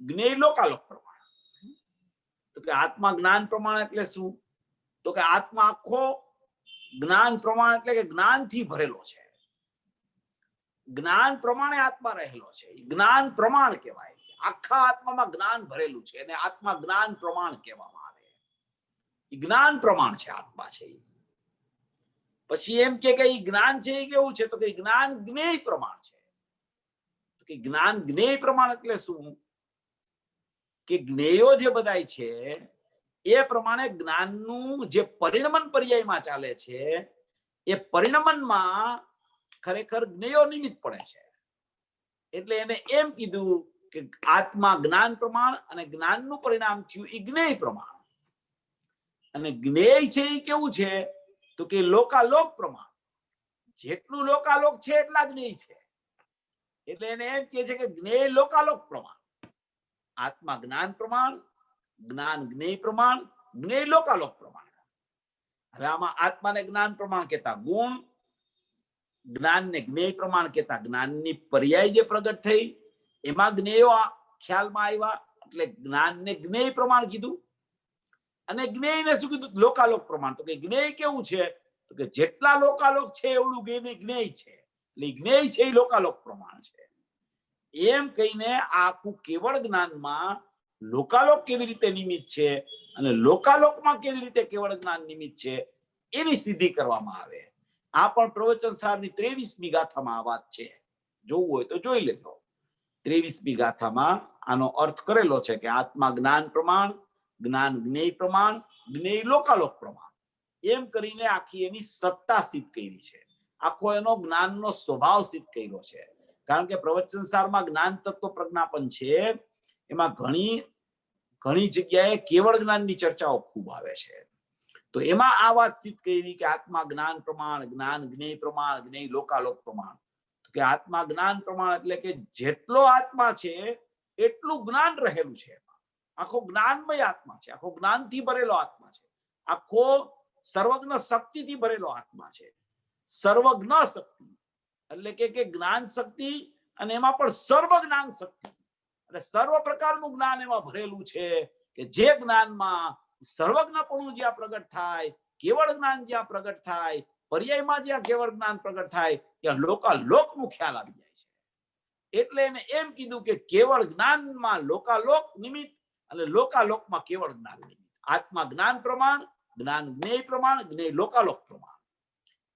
જ્ઞેય લોકાલોક પ્રમાણ. તો કે આત્મા જ્ઞાન પ્રમાણ એટલે શું? તો કે આત્મા આખો જ્ઞાન પ્રમાણ એટલે કે જ્ઞાનથી ભરેલો છે. જ્ઞાન પ્રમાણે આત્મા રહેલો છે. જ્ઞાન પ્રમાણ કહેવાય. આખા આત્મામાં જ્ઞાન ભરેલું છે અને આત્મા જ્ઞાન પ્રમાણ કહેવામાં આવે. એ જ્ઞાન પ્રમાણ છે આત્મા છે. પછી એમ કે જ્ઞાન છે એ કેવું છે? તો કે જ્ઞાન જ્ઞેય પ્રમાણ છે. તો કે જ્ઞાન જ્ઞેય પ્રમાણ એટલે શું? કે જ્ઞેયો જે બધાય છે એ પ્રમાણે જ્ઞાનનું જે પરિણમન પર્યાયમાં ચાલે છે એ પરિણમનમાં ખરેખર જ્ઞેયો નિમિત્ત પડે છે. એટલે એને એમ કીધું કે આત્મા જ્ઞાન પ્રમાણ અને જ્ઞાનનું પરિણામ થયું એ જ્ઞેય પ્રમાણ. અને જ્ઞેય છે એ કેવું છે? તો કે લોકાલોક પ્રમાણ. જેટલું લોકાલોક છે એટલા જ્ઞેય છે. એટલે એને એમ કહે છે કે જ્ઞેય લોકાલોક પ્રમાણ. આત્મા જ્ઞાન પ્રમાણ, જ્ઞાન જ્ઞેય પ્રમાણ, જ્ઞેય લોકાલોક પ્રમાણ. હવે આમાં આત્માને જ્ઞાન પ્રમાણ કહેતા, ગુણ જ્ઞાનને જ્ઞેય પ્રમાણ કહેતા. જ્ઞાનની પર્યાય જે પ્રગટ થઈ એમાં જ્ઞેયો ખ્યાલમાં આવ્યા, એટલે જ્ઞાનને જ્ઞેય પ્રમાણ કીધું. અને જ્ઞેયને શું કીધું? લોકાલોક પ્રમાણ. તો કે જ્ઞેય કેવું છે? તો કે જેટલા લોકાલોક છે એવડું જ્ઞેય છે. એટલે જ્ઞેય છે એ લોકાલોક પ્રમાણ છે. એમ કહીને આખું કેવળ જ્ઞાનમાં લોકાલોક કેવી રીતે નિમિત્ત છે અને લોકાલોકમાં કેવી રીતે કેવળ જ્ઞાન નિમિત્ત છે એની સિદ્ધિ કરવામાં આવે. આ પણ પ્રવચન સારની 23મી ગાથામાં આ વાત છે. જોવું હોય તો જોઈ લેજો. 23મી ગાથામાં આનો અર્થ કરેલો છે કે આત્મા જ્ઞાન પ્રમાણ, જ્ઞાન જ્ઞેય પ્રમાણ, જ્ઞેય લોકાલોક પ્રમાણ, એમ કરીને આખી એની સત્તા સિદ્ધ કરી છે. આખો એનો જ્ઞાનનો સ્વભાવ સિદ્ધ કર્યો છે. કારણ કે પ્રવચન સારમાં જ્ઞાન તત્વ પ્રજ્ઞાપન છે, એમાં ઘણી જગ્યાએ કેવળ જ્ઞાનની ચર્ચાઓ ખૂબ આવે છે. તો એમાં આ વાત સિદ્ધ કરી કે આત્મા જ્ઞાન પ્રમાણ, જ્ઞાન જ્ઞેય પ્રમાણ, જ્ઞેય લોકાલોક પ્રમાણ. તો કે આત્મા જ્ઞાન પ્રમાણ એટલે કે જેટલો આત્મા છે એટલું જ્ઞાન રહેલું છે. આખો જ્ઞાનમય આત્મા છે, આખો જ્ઞાનથી ભરેલો આત્મા છે, આખો સર્વજ્ઞ શક્તિથી ભરેલો આત્મા છે. સર્વજ્ઞ શક્તિ એટલે કે જ્ઞાન શક્તિ, અને એમાં પણ સર્વ જ્ઞાન શક્તિ, એટલે સર્વ પ્રકારનું જ્ઞાન એમાં ભરેલું છે કે જે જ્ઞાનમાં સર્વજ્ઞપણું જ્યાં પ્રગટ થાય, કેવળ જ્ઞાન જ્યાં પ્રગટ થાય, પર્યાયમાં જ્યાં કેવળ જ્ઞાન પ્રગટ થાય ત્યાં લોકાલોકનું ખ્યાલ આવી જાય છે. એટલે એને એમ કીધું કે કેવળ જ્ઞાનમાં લોકાલોક નિમિત્ત અને લોકાલોકમાં કેવળ જ્ઞાન નિમિત્ત. આત્મા જ્ઞાન પ્રમાણ, જ્ઞાન જ્ઞેય પ્રમાણ, જ્ઞેય લોકાલોક પ્રમાણ.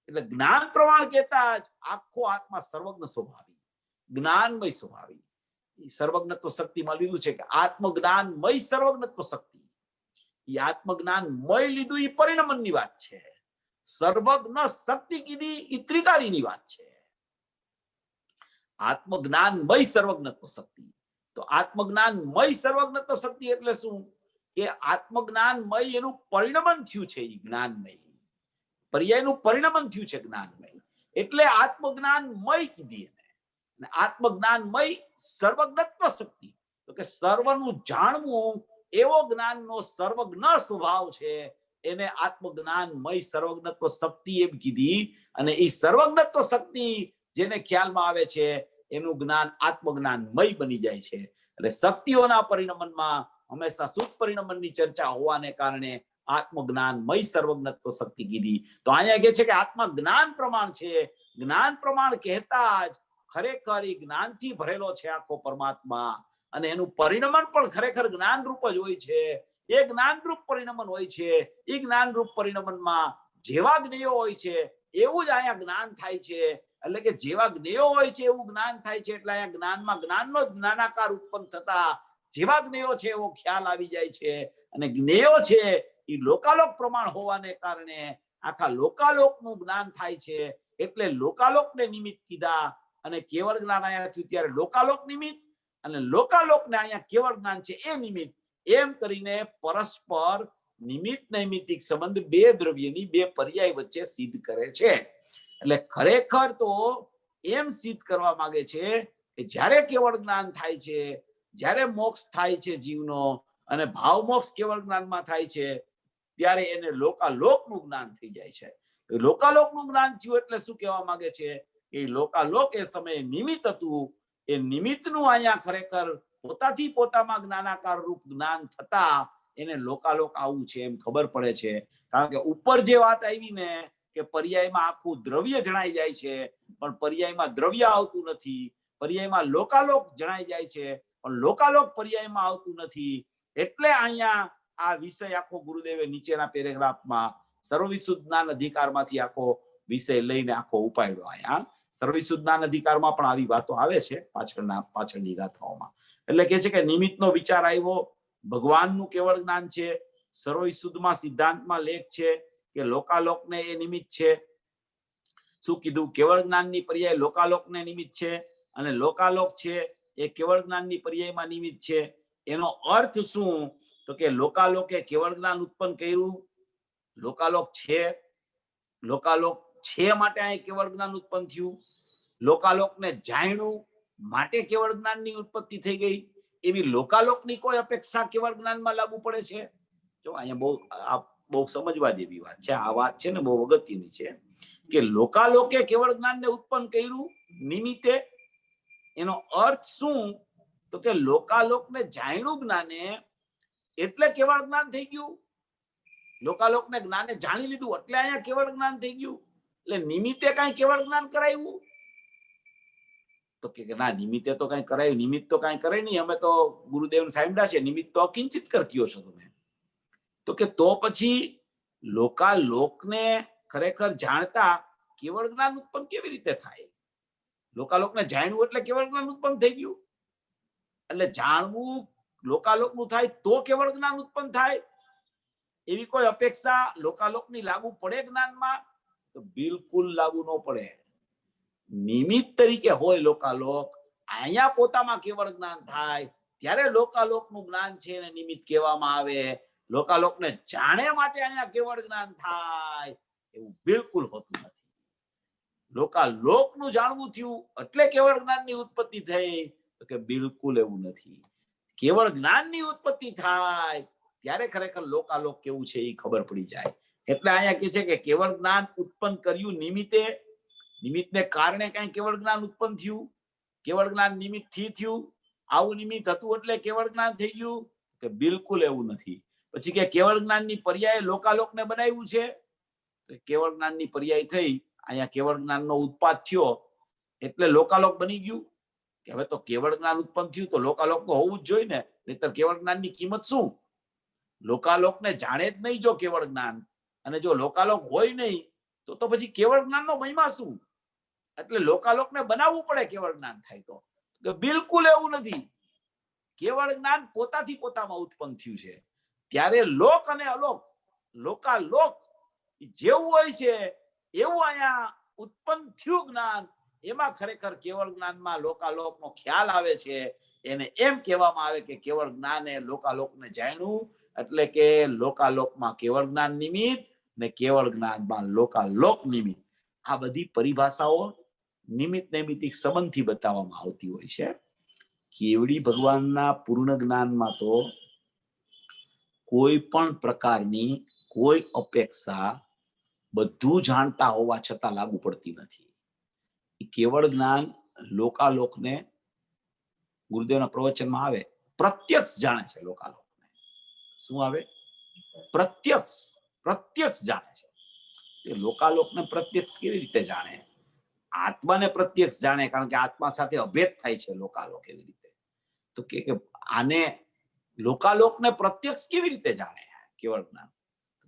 એટલે જ્ઞાન પ્રમાણ કહેતા જ આખો આત્મા સર્વજ્ઞ સ્વભાવી, જ્ઞાનમય સ્વભાવી. સર્વજ્ઞત્વ શક્તિમાં લીધું છે કે આત્મજ્ઞાનમય સર્વજ્ઞત્વ શક્તિ. એ આત્મજ્ઞાનમય લીધું એ પરિણમનની વાત છે. સર્વજ્ઞ શક્તિ કીધી એ ત્રિકાળીની વાત છે. આત્મજ્ઞાનમય સર્વજ્ઞત્વ શક્તિ. તો આત્મજ્ઞાનમય સર્વજ્ઞત્વ શક્તિ એટલે શું? કે આત્મજ્ઞાનમય એનું પરિણમન થયું છે. એ જ્ઞાનમય પર્યાયનું પરિણમન થયું છે જ્ઞાનમય, એટલે આત્મજ્ઞાનમય કીધી એને. આત્મજ્ઞાનમય સર્વજ્ઞત્વ શક્તિ, તો કે સર્વનું જાણવું એવો જ્ઞાનનો સર્વજ્ઞ સ્વભાવ છે, એને આત્મજ્ઞાનમય સર્વજ્ઞત્વ શક્તિ એમ કીધી. અને એ સર્વજ્ઞત્વ શક્તિ જેને ખ્યાલમાં આવે છે એનું જ્ઞાન આત્મજ્ઞાનમય બની જાય છે. એટલે શક્તિઓના પરિણમનમાં હંમેશા શુદ્ધ પરિણમનની ચર્ચા હોવાને કારણે આત્મજ્ઞાનમય સર્વજ્ઞત્વ શક્તિ કીધી. તો અહીંયા કહે છે કે આત્મા જ્ઞાન પ્રમાણ છે. જ્ઞાન પ્રમાણ કહેતા જ ખરેખર એ જ્ઞાનથી ભરેલો છે આખો પરમાત્મા, અને એનું પરિણમન પણ ખરેખર જ્ઞાન રૂપ જ હોય છે. એ જ્ઞાનરૂપ પરિણમન હોય છે. એ જ્ઞાનરૂપ પરિણમનમાં જેવા જ્ઞેયો હોય છે એવું જ અહીંયા જ્ઞાન થાય છે. એટલે કે જેવા જ્ઞેયો હોય છે એવું જ્ઞાન થાય છે. એટલે અહીંયા જ્ઞાનમાં જ્ઞાનનો જ્ઞાનાકાર ઉત્પન્ન થતા જેવા જ્ઞેયો છે એવો ખ્યાલ આવી જાય છે. અને જ્ઞેયો છે એ લોકાલોક પ્રમાણ હોવાને કારણે આખા લોકાલોકનું જ્ઞાન થાય છે. એટલે લોકાલોકને નિમિત્ત કીધા. અને કેવળ જ્ઞાન અહીંયા થયું ત્યારે લોકાલોક નિમિત્ત, અને લોકાલોકને અહીંયા કેવળ જ્ઞાન છે એ નિમિત્ત. એમ કરીને પરસ્પર નિમિત્ત નૈમિત્તિક સંબંધ બે દ્રવ્યની બે પર્યાય વચ્ચે સિદ્ધ કરે છે. એટલે ખરેખર તો એમ સિદ્ધ કરવા માંગે છે કે જ્યારે કેવળ જ્ઞાન થાય છે, જ્યારે મોક્ષ થાય છે જીવનો, અને ભાવ મોક્ષ કેવળ જ્ઞાનમાં થાય છે, ત્યારે એને લોકાલોકનું જ્ઞાન થઈ જાય છે. લોકાલોકનું જ્ઞાન થયું એટલે શું કહેવા માંગે છે? એ લોકાલોક એ સમયે નિમિત્ત હતું. એ નિમિત્તનું અહીંયા ખરેખર પોતાથી પોતામાં જ્ઞાનાકાર રૂપ જ્ઞાન થતા એને લોકાલોક આવું છે એમ ખબર પડે છે. કારણ કે ઉપર જે વાત આવી ને કે પર્યાયમાં આખું દ્રવ્ય જણાઈ જાય છે, પણ પર્યાયમાં દ્રવ્ય આવતું નથી. પર્યાયમાં લોકાલોક જણાઈ જાય છે, પણ લોકાલોક પર્યાયમાં આવતું નથી. એટલે અહીંયા આ વિષય આખો ગુરુદેવે નીચેના પેરેગ્રાફમાં સર્વવિશુદ્ધ જ્ઞાન અધિકારમાંથી આખો વિષય લઈને આખો ઉપાડ્યો. અહીંયા સર્વવિશુદ્ધ જ્ઞાન અધિકારમાં પણ આવી વાતો આવે છે પાછળની ગાથાઓમાં. એટલે કે છે કે નિમિત્તનો વિચાર આવ્યો, ભગવાનનું કેવળ જ્ઞાન છે. સર્વવિશુદ્ધમાં સિદ્ધાંતમાં લેખ છે કે લોકાલોકને એ નિમિત્ત છે. શું કીધું? કેવળ જ્ઞાનની પર્યાય લોકાલોકને નિમિત્ત છે, અને લોકાલોક છે એ કેવળ જ્ઞાનની પર્યાયમાં નિમિત્ત છે. એનો અર્થ શું? તો કે લોકાલોકે કેવળ જ્ઞાન ઉત્પન્ન કર્યું. લોકાલોક છે માટે અહીં કેવળ જ્ઞાન ઉત્પન્ન થયું. લોકાલોકને જાણ્યું માટે કેવળ જ્ઞાનની ઉત્પત્તિ થઈ ગઈ. એવી લોકાલોકની કોઈ અપેક્ષા કેવળ જ્ઞાનમાં લાગુ પડે છે? જો અહીંયા બહુ સમજવા જેવી વાત છે. આ વાત છે ને બહુ અગત્યની છે કે લોકાલોકે કેવળ જ્ઞાનને ઉત્પન્ન કર્યું નિમિત્તે. એનો અર્થ શું? તો કે લોકાલોકને જાણ્યું જ્ઞાને એટલે કેવળ જ્ઞાન થઈ ગયું. લોકાલોકને જ્ઞાને જાણી લીધું એટલે અહીંયા કેવળ જ્ઞાન થઈ ગયું. એટલે નિમિત્તે કઈ કેવળ જ્ઞાન કરાવ્યું? તો કે ના, નિમિત્તે તો કઈ કરાયું, નિમિત્ત તો કઈ કરે નહીં, અમે તો ગુરુદેવ સાંભળ્યા છે, નિમિત્ત તો અકિંચિત કર કયો છો તમે. તો કે તો પછી લોકાલોકને ખરેખર જાણતા કેવળ જ્ઞાન ઉત્પન્ન કેવી રીતે થાય? લોકાલોકને જાણવું એટલે કેવળ જ્ઞાન ઉત્પન્ન થઈ ગયું. એટલે જાણવું લોકાલોકનું થાય તો કેવળ જ્ઞાન ઉત્પન્ન થાય એવી કોઈ અપેક્ષા લોકાલોકની લાગુ પડે જ્ઞાનમાં? તો બિલકુલ લાગુ ન પડે. નિમિત્ત તરીકે હોય લોકાલોક. અહીંયા પોતામાં કેવળ જ્ઞાન થાય ત્યારે લોકાલોકનું જ્ઞાન છે એને નિમિત્ત કહેવામાં આવે. લોકાલોકને જાણે માટે અહીંયા કેવળ જ્ઞાન થાય એવું બિલકુલ હોતું નથી. લોકાલોકનું જાણવું થયું એટલે કેવળ જ્ઞાનની ઉત્પત્તિ થઈ તો કે બિલકુલ એવું નથી. કેવળ જ્ઞાનની ઉત્પત્તિ થાય ત્યારે ખરેખર લોકાલોક કેવું છે એ ખબર પડી જાય. એટલે અહીંયા કે છે કે કેવળ જ્ઞાન ઉત્પન્ન કર્યું નિમિત્તે. નિમિત્તને કારણે કઈ કેવળ જ્ઞાન ઉત્પન્ન થયું. કેવળ જ્ઞાન નિમિત્ત થી થયું. આવું નિમિત્ત હતું એટલે કેવળ જ્ઞાન થઈ ગયું કે બિલકુલ એવું નથી. પછી કે કેવળ જ્ઞાનની પર્યાય લોકાલોકને બનાવ્યું છે. કેવળ જ્ઞાનની પર્યાય થઈ અહીંયા કેવળ જ્ઞાનનો ઉત્પાદ થયો એટલે લોકાલોક બની ગયું. કે હવે તો કેવળ જ્ઞાન ઉત્પન્ન થયું તો લોકાલોક તો હોવું જ જોઈએ ને, નહીતર કેવળ જ્ઞાનની કિંમત શું? લોકાલોકને જાણે જ નહીં જો કેવળ જ્ઞાન, અને જો લોકાલોક હોય નહીં તો પછી કેવળ જ્ઞાનનો મહિમા શું? એટલે લોકાલોકને બનાવવું પડે કેવળ જ્ઞાન થાય તો બિલકુલ એવું નથી. કેવળ જ્ઞાન પોતાથી પોતામાં ઉત્પન્ન થયું છે. ત્યારે લોક અને અલોક, લોકાલોક જેવું હોય છે એવું અહીંયા ઉત્પન્ન થયું જ્ઞાન. એમાં ખરેખર કેવળ જ્ઞાનમાં લોકાલોકનો ખ્યાલ આવે છે. એને એમ કહેવામાં આવે કે કેવળ જ્ઞાને લોકાલોકને જાણ્યું એટલે કે લોકાલોકમાં કેવળ જ્ઞાન નિમિત્ત ને કેવળ જ્ઞાનમાં લોકાલોક નિમિત્ત. આ બધી પરિભાષાઓ નિમિત્ત નૈમિત્તિક સંબંધથી બતાવવામાં આવતી હોય છે. કેવડી ભગવાનના પૂર્ણ જ્ઞાનમાં તો કોઈ પણ પ્રકારની કોઈ અપેક્ષા બધું જાણતા હોવા છતાં લાગુ પડતી નથી. કેવળ જ્ઞાન લોકાલોકને ગુરુદેવના પ્રવચનમાં આવે પ્રત્યક્ષ જાણે છે. લોકાલોકને શું આવે? પ્રત્યક્ષ જાણે છે. એ લોકાલોકને પ્રત્યક્ષ કેવી રીતે જાણે? આત્માને પ્રત્યક્ષ જાણે, કારણ કે આત્મા સાથે અભેદ થાય છે લોકાલોક. એવી રીતે તો કે આને લોકાલોકને પ્રત્યક્ષ કેવી રીતે જાણે કેવળ જ્ઞાન?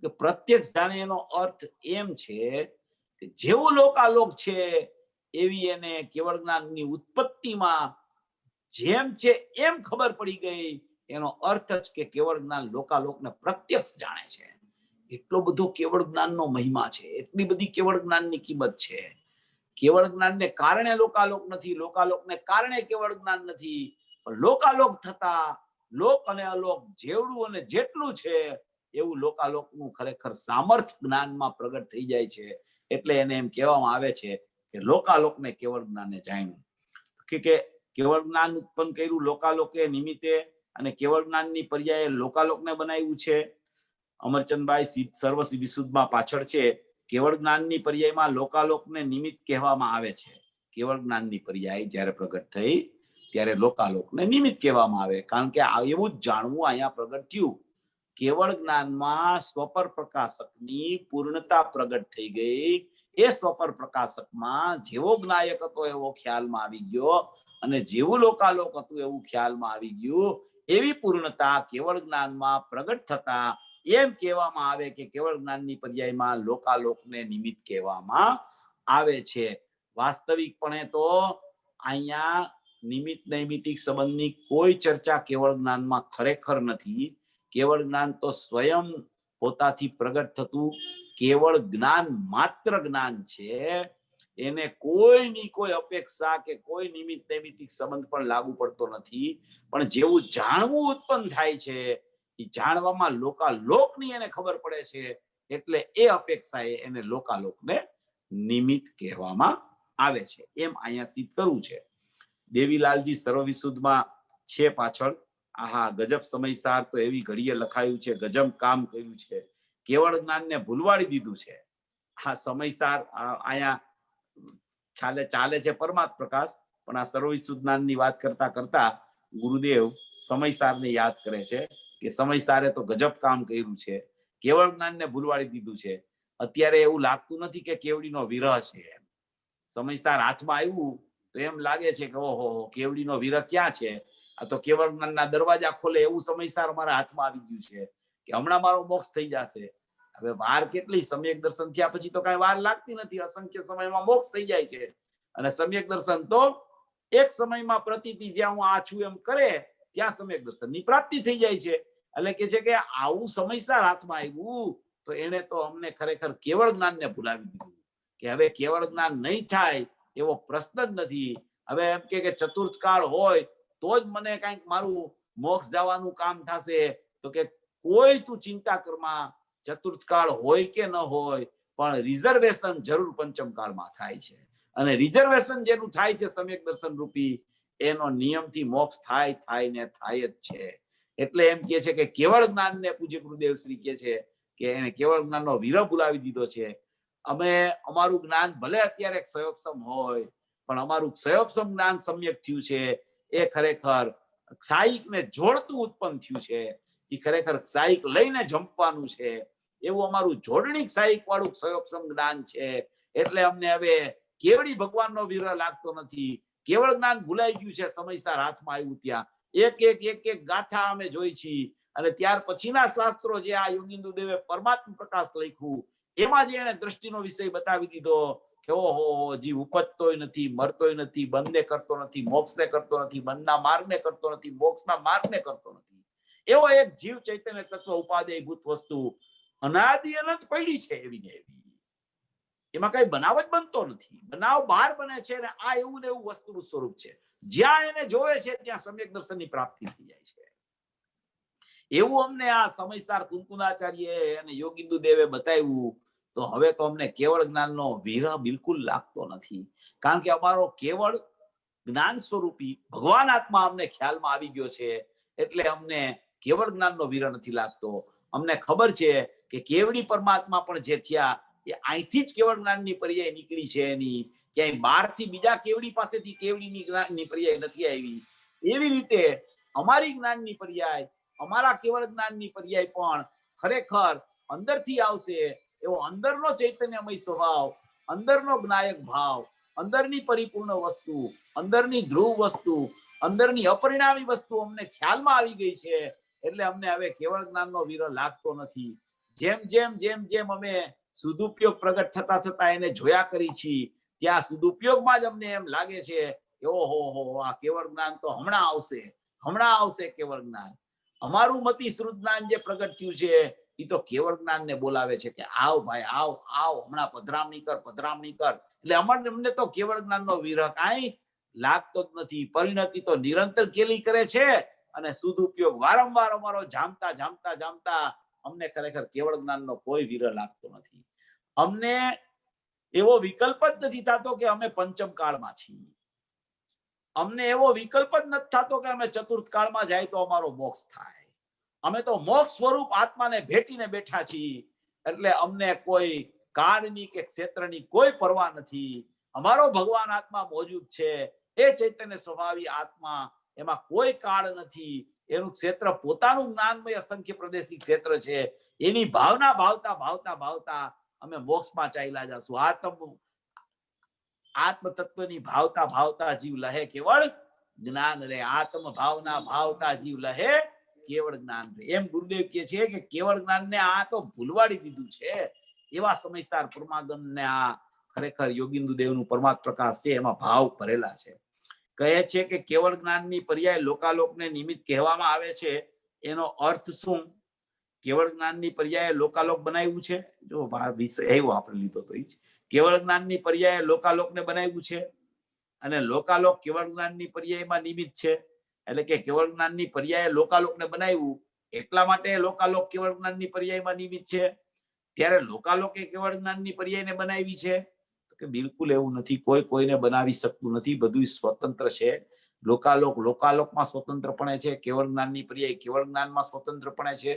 કે પ્રત્યક્ષ જાણે એનો અર્થ એમ છે કે જેવું લોકાલોક છે એવી એને કેવળ જ્ઞાનની ઉત્પત્તિમાં જેમ છે એમ ખબર પડી ગઈ. એનો અર્થ જ કે કેવળ જ્ઞાન લોકાલોકને પ્રત્યક્ષ જાણે છે. એટલો બધો કેવળ જ્ઞાનનો મહિમા છે, એટલી બધી કેવળ જ્ઞાનની કિંમત છે. કેવળ જ્ઞાનને કારણે લોકાલોક નથી, લોકાલોકને કારણે કેવળ જ્ઞાન નથી. પણ લોકાલોક થતા લોક અને અલોક જેવડું અને જેટલું છે એવું લોકાલોકનું ખરેખર સામર્થ્ય જ્ઞાનમાં પ્રગટ થઈ જાય છે. એટલે એને એમ કહેવામાં આવે છે કે લોકાલોકને કેવળ જ્ઞાને જાણ્યું. કે કેવળ જ્ઞાન ઉત્પન્ન કર્યું લોકાલોકે નિમિત્તે, અને કેવળ જ્ઞાનની પર્યાયે લોકાલોકને બનાવ્યું છે. અમરચંદભાઈ સર્વ વિશુદ્ધમાં પાછળ છે. કેવળ જ્ઞાનની પર્યાયમાં લોકાલોકને નિમિત્ત કહેવામાં આવે છે. કેવળ જ્ઞાનની પર્યાય જ્યારે પ્રગટ થઈ ત્યારે લોકાલોકને નિમિત્ત કહેવામાં આવે, કારણ કે એવું જ જાણવું અહીંયા પ્રગટ થયું. કેવળ જ્ઞાનમાં સ્વપર પ્રકાશકની પૂર્ણતા પ્રગટ થઈ ગઈ. એ સ્વપર પ્રકાશકમાં જેવો જ્ઞાયક હતો એવો ખ્યાલમાં આવી ગયો, અને જેવું લોકાલોક હતું એવું ખ્યાલમાં આવી ગયું. એવી પૂર્ણતા કેવળ જ્ઞાનમાં પ્રગટ થતા એમ કહેવામાં આવે કે કેવળ જ્ઞાનની પર્યાયમાં લોકાલોકને નિમિત્ત કહેવામાં આવે છે. વાસ્તવિકપણે તો અહીંયા નિમિત્ત નૈમિત્તિક સંબંધની કોઈ ચર્ચા કેવળ જ્ઞાનમાં ખરેખર નથી. કેવળ જ્ઞાન તો સ્વયં પોતાથી પ્રગટ થતું કેવળ જ્ઞાન માત્ર જ્ઞાન છે. એને કોઈની કોઈ અપેક્ષા કે કોઈ નિમિત્ત નૈમિત્તિક સંબંધ પણ લાગુ પડતો નથી. પણ જેવું જાણવું ઉત્પન્ન થાય છે એ જાણવામાં લોકાલોકની એને ખબર પડે છે. એટલે એ અપેક્ષાએ એને લોકાલોકને નિમિત્ત કહેવામાં આવે છે. એમ અહીંયા સિદ્ધ કરવું છે. દેવીલાલજી સર્વવિશુદ્ધમાં છે પાછળ. આહા, ગજબ સમયસાર તો એવી ઘડીએ લખાયું છે, ગજબ કામ કર્યું છે કેવળ જ્ઞાનને ભૂલવાડી દીધું છે. આ સમયસાર અહીંયા ચાલે છે પરમાત્મ પ્રકાશ, પણ આ સર્વવિશ્વ જ્ઞાનની વાત કરતા કરતા ગુરુદેવ સમયસારને યાદ કરે છે કે સમયસારે તો ગજબ કામ કર્યું છે, કેવળ જ્ઞાનને ભૂલવાડી દીધું છે. અત્યારે એવું લાગતું નથી કે કેવડીનો વિરહ છે. સમયસાર હાથમાં આવ્યું તો એમ લાગે છે કે ઓહો કેવડીનો વિરહ ક્યાં છે, આ તો કેવળ જ્ઞાનના દરવાજા ખોલે એવું સમયસાર મારા હાથમાં આવી ગયું છે કે હમણાં મારો મોક્ષ થઈ જશે. હવે વાર કેટલી, સમ્યક દર્શન થયા પછી તો કઈ વાર લાગતી નથી, અસંખ્ય સમયમાં મોક્ષ થઈ જાય છે. અને સમ્યક દર્શન તો એક સમયમાં પ્રતીતિ જ્યાં હું આ છું એમ કરે ત્યાં સમ્યક દર્શનની પ્રાપ્તિ થઈ જાય છે. એટલે કે છે કે આવું સમયસાર હાથમાં આવ્યું તો એને તો અમને ખરેખર કેવળ જ્ઞાનને ભૂલાવી દીધું કે હવે કેવળ જ્ઞાન નહીં થાય એવો પ્રશ્ન જ નથી. હવે એમ કે ચતુર્થ કાળ હોય તો જ મને કઈક મારું મોક્ષ જવાનું કામ થશે, તો કે કોઈ તું ચિંતા કરમાં, ચતુર્થ કાળ હોય કે ન હોય પણ રિઝર્વેશન જરૂર પંચમ કાળમાં થાય છે. અને રિઝર્વેશન જેનું થાય છે સમ્યક દર્શન રૂપી, એનો નિયમથી મોક્ષ થાય ને થાય જ છે. એટલે એમ કે છે કે કેવળ જ્ઞાનને પૂજ્ય ગુરુદેવ શ્રી કે છે કે એને કેવળ જ્ઞાનનો વિરહ ભૂલાવી દીધો છે. અમે અમારું જ્ઞાન ભલે અત્યારે ક્ષયોપસમ હોય પણ અમારું ક્ષયોપસમ જ્ઞાન સમ્યક થયું છે એ ખરેખર ક્ષાયિકને જોડતું ઉત્પન્ન થયું છે. એ ખરેખર ક્ષાયિક લઈને જંપવાનું છે એવું અમારું જોડણી ક્ષાયિક વાળું ક્ષયોપસમ જ્ઞાન છે. એટલે અમને હવે કેવડી ભગવાનનો વિરહ લાગતો નથી. કેવળ જ્ઞાન ભૂલાઈ ગયું છે સમયસાર હાથમાં આવ્યું ત્યાં. એક ગાથા અમે જોઈ છીએ અને ત્યાર પછીના શાસ્ત્રો જે આ યોગિંદુ દેવે પરમાત્મ પ્રકાશ લખ્યું એમાં જે એને દ્રષ્ટિનો વિષય બતાવી દીધો કે ઓહો જીવ ઉપજતોય નથી, મરતોય નથી, બંધને કરતો નથી, મોક્ષને કરતો નથી, બંધના માર્ગને કરતો નથી, મોક્ષના માર્ગને કરતો નથી, એવો એક જીવ ચૈતન્ય તત્વ ઉપાદેયભૂત વસ્તુ અનાદિ અનંત પડી છે એવી ને એવી. એમાં કઈ બનાવ જ બનતો નથી, બનાવ બહાર બને છે અને આ એવું ને એવું વસ્તુનું સ્વરૂપ છે. જ્યાં એને જોવે છે ત્યાં સમ્યક દર્શનની પ્રાપ્તિ થઈ જાય છે. એવું અમને આ સમયસાર કુંકુદાચાર્ય અને યોગિંદુ દેવે બતાવ્યું તો હવે તો અમને કેવળ જ્ઞાનનો વિરહ બિલકુલ લાગતો નથી. કારણ કે અમારો કેવળ જ્ઞાન સ્વરૂપી ભગવાન આત્મા અમને ખ્યાલમાં આવી ગયો છે એટલે અમને કેવળ જ્ઞાનનો વિરહ નથી લાગતો. અમને ખબર છે કે કેવડી પરમાત્મા પણ જે થયા એ અહીંથી જ કેવળ જ્ઞાનની પર્યાય નીકળી છે. એની ક્યાંય બહારથી બીજા કેવડી પાસેથી કેવડીની જ્ઞાનની પર્યાય નથી આવી. એવી રીતે અમારી જ્ઞાનની પર્યાય, અમારા કેવળ જ્ઞાનની પર્યાય પણ ખરેખર અંદરથી આવશે. એવો અંદરનો ચૈતન્યમય સ્વભાવ, અંદરનો જ્ઞાયક ભાવ, અંદરની પરિપૂર્ણ વસ્તુ, અંદરની ધ્રુવ વસ્તુ, અંદરની અપરિણામી વસ્તુ અમને ખ્યાલમાં આવી ગઈ છે. એટલે અમને હવે કેવળ જ્ઞાનનો વિરહ લાગતો નથી. જેમ જેમ જેમ જેમ અમે સદુપયોગ પ્રગટ થતા થતા એને જોયા કરી છીએ ત્યાં સદુપયોગમાં જ અમને એમ લાગે છે કે ઓહો આ કેવળ જ્ઞાન તો હમણાં આવશે કેવળ જ્ઞાન. અમારું મતિ શ્રુત જ્ઞાન જે પ્રગટ થયું છે એ તો કેવળ જ્ઞાનને બોલાવે છે કે આવ ભાઈ આવ હમણાં પધરામણી કર. એટલે અમને તો કેવળ જ્ઞાનનો વિરહ કાંઈ લાગતો જ નથી. પરિણતિ તો નિરંતર કેલી કરે છે અને સદુપયોગ વારંવાર અમારો જામતા અમને ખરેખર કેવળ જ્ઞાનનો કોઈ વિરહ લાગતો નથી. અમને એવો વિકલ્પ જ નથી થતો કે અમે પંચમ કાળમાં છીએ. અમને એવો વિકલ્પ જ નથી થતો કે અમે ચતુર્થ કાળમાં જાય તો અમારો મોક્ષ થાય. અમે તો મોક્ષ સ્વરૂપ આત્માને ભેટીને બેઠા છીએ. એટલે અમને કોઈ કાળની કે ક્ષેત્રની કોઈ પરવા નથી. અમારો ભગવાન આત્મા મોજૂદ છે. એ ચૈતન્ય સ્વભાવી આત્મા, એમાં કોઈ કાળ નથી. એનું ક્ષેત્ર પોતાનું જ્ઞાનમય અસંખ્ય પ્રદેશી ક્ષેત્ર છે. એની ભાવના ભાવતા અમે મોક્ષમાં ચાલ્યા જશું. આત્મ તત્વની ભાવતા જીવ લહે કેવળ જ્ઞાન રે. આત્મ ભાવના ભાવતા જીવ લહે કેવળ જ્ઞાન રે. એમ ગુરુદેવ કહે છે કે કેવળ જ્ઞાનને આ તો ભૂલવાડી દીધું છે. એવા સમયસાર પરમાગમને આ ખરેખર યોગિંદુ દેવનું પરમાત્મ પ્રકાશ છે એમાં ભાવ ભરેલા છે. કહે છે કે કેવળ જ્ઞાનની પર્યાય લોકાલોકને નિમિત્ત કહેવામાં આવે છે. એનો અર્થ શું? કેવળ જ્ઞાનની પર્યાય લોકાલોક બનાવ્યું છે. જો વિષય એવો આપણે લીધો તો કેવળ જ્ઞાનની પર્યાય લોકાલોકને બનાવ્યું છે અને લોકાલોક કેવળ જ્ઞાનની પર્યાયમાં નિમિત્ત છે. એટલે કે કેવળ જ્ઞાનની પર્યાય લોકાલોકને બનાવ્યું એટલા માટે લોકાલોક કેવળ જ્ઞાનની પર્યાયમાં નિમિત્ત છે. ત્યારે લોકાલોકે કેવળ જ્ઞાનની પર્યાયને બનાવી છે કે બિલકુલ એવું નથી. કોઈ કોઈને બનાવી શકતું નથી. બધું સ્વતંત્ર છે. લોકાલોકમાં સ્વતંત્રપણે છે. કેવળ જ્ઞાનની પર્યાય કેવળ જ્ઞાનમાં સ્વતંત્રપણે છે.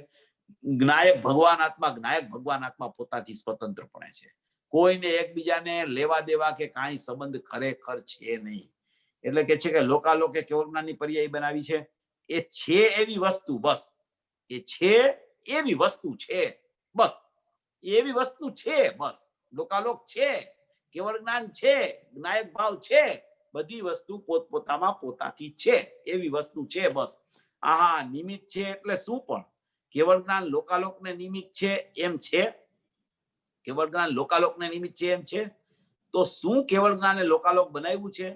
જ્ઞાયક ભગવાન આત્મા પોતાથી સ્વતંત્રપણે છે. કોઈને એકબીજાને લેવા દેવા કે કાંઈ સંબંધ ખરેખર છે નહીં. એટલે કે છે કે લોકાલોકે કેવળ જ્ઞાનની પર્યાય બનાવી છે. એ છે એવી વસ્તુ, બસ એ છે એવી વસ્તુ છે, બસ એવી વસ્તુ છે, બસ લોકાલોક છે, કેવળ જ્ઞાન છે, જ્ઞાયક ભાવ છે, બધી વસ્તુ પોતપોતામાં પોતાથી છે એવી વસ્તુ છે, બસ. આહા, નિમિત્ત છે એટલે શું? પણ કેવળ જ્ઞાન લોકાલોકને નિમિત્ત છે એમ છે? કેવળ જ્ઞાન લોકાલોકને નિમિત્ત છે એમ છે? તો શું કેવળ જ્ઞાને લોકાલોક બનાવ્યું છે?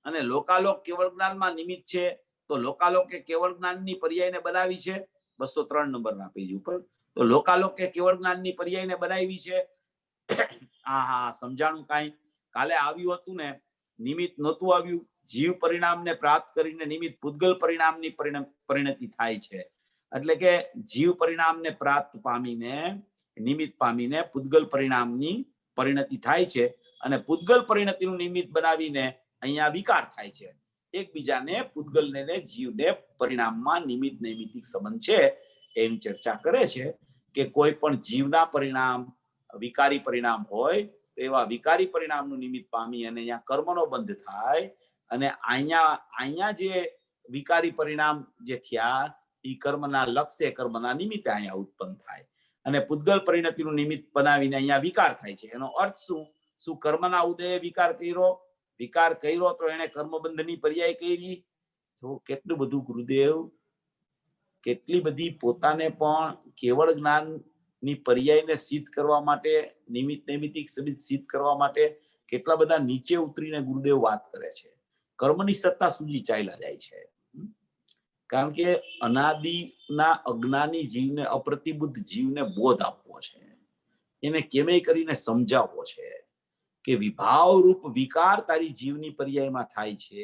અને લોકાલોક કેવળ જ્ઞાનમાં નિમિત્ત છે, તો લોકાલોકે કેવળ જ્ઞાનની પર્યાયને બનાવી છે 203 નંબરના પેજ ઉપર. તો લોકાલોકે કેવળ જ્ઞાનની પર્યાયને બનાવી છે. આહા, સમજાણું કાંઈ? કાલે આવ્યું હતું ને, નિમિત્ત નહોતું આવ્યું. જીવ પરિણામને પ્રાપ્ત કરીને નિમિત્ત પૂતગલ પરિણામની પરિણતિ થાય છે. એટલે કે જીવ પરિણામને પ્રાપ્ત પામીને, નિમિત્ત પામીને પૂતગલ પરિણામની પરિણતિ થાય છે. અને પૂતગલ પરિણતિનું નિમિત્ત બનાવીને અહીંયા વિકાર થાય છે. એકબીજાને, પૂતગલને ને જીવને પરિણામમાં નિમિત્ત નૈમિત્તિક સંબંધ છે એની ચર્ચા કરે છે. કે કોઈ પણ જીવના પરિણામ વિકારી પરિણામ હોય તો એવા વિકારી પરિણામનું નિમિત્ત પામી અને અહીંયા કર્મનો બંધ થાય. અને અહીંયા જે વિકારી પરિણામ જે થયા એ કર્મના લક્ષ્ય, કર્મના નિમિત્તે અહીંયા ઉત્પન્ન થાય. અને પૂતગલ પરિણતિનું નિમિત્ત બનાવીને અહીંયા વિકાર થાય છે. એનો અર્થ શું? શું કર્મના ઉદયે વિકાર કર્યો? વિકાર કર્યો તો એને કર્મબંધની પર્યાય કરી. તો કેટલું બધું ગુરુદેવ, કેટલી બધી પોતાને પણ કેવળ જ્ઞાનની પર્યાયને સિદ્ધ કરવા માટે, નિમિત્ત નૈમિત્તિક સિદ્ધ કરવા માટે કેટલા બધા નીચે ઉતરીને ગુરુદેવ વાત કરે છે. કર્મની સત્તા સુધી ચાલ્યા જાય છે. કારણ કે અનાદિના અજ્ઞાની જીવને, અપ્રતિબુદ્ધ જીવને બોધ આપવો છે. એને કેમેય કરીને સમજાવવો છે કે વિભાવ રૂપ વિકાર તારી જીવની પર્યાયમાં થાય છે,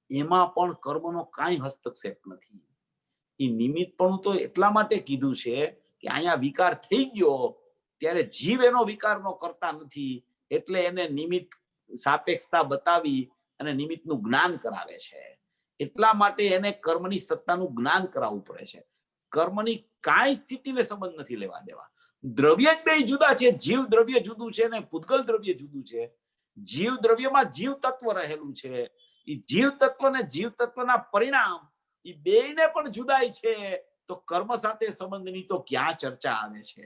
એમાં પણ કર્મનો કાંઈ હસ્તક્ષેપ નથી. એ નિમિત્તપણું તો એટલા માટે કીધું છે કે અહીંયા વિકાર થઈ ગયો ત્યારે જીવ એનો વિકારનો કરતા નથી, એટલે એને નિમિત્ત સાપેક્ષતા બતાવી અને નિમિત્તનું જ્ઞાન કરાવે છે. એટલા માટે એને કર્મની સત્તાનું જ્ઞાન કરાવવું પડે છે. કર્મની કાંઈ સ્થિતિને સંબંધ નથી લેવા દેવા. દ્રવ્ય જ બે જુદા છે. જીવ દ્રવ્ય જુદું છે ને પૂતગલ દ્રવ્ય જુદું છે. જીવ દ્રવ્યમાં જીવ તત્વ રહેલું છે. એ જીવ તત્વ ને જીવ તત્વના પરિણામ એ બેયને પણ જુદાઈ છે. તો કર્મ સાથે સંબંધની તો ક્યાં ચર્ચા આવે છે?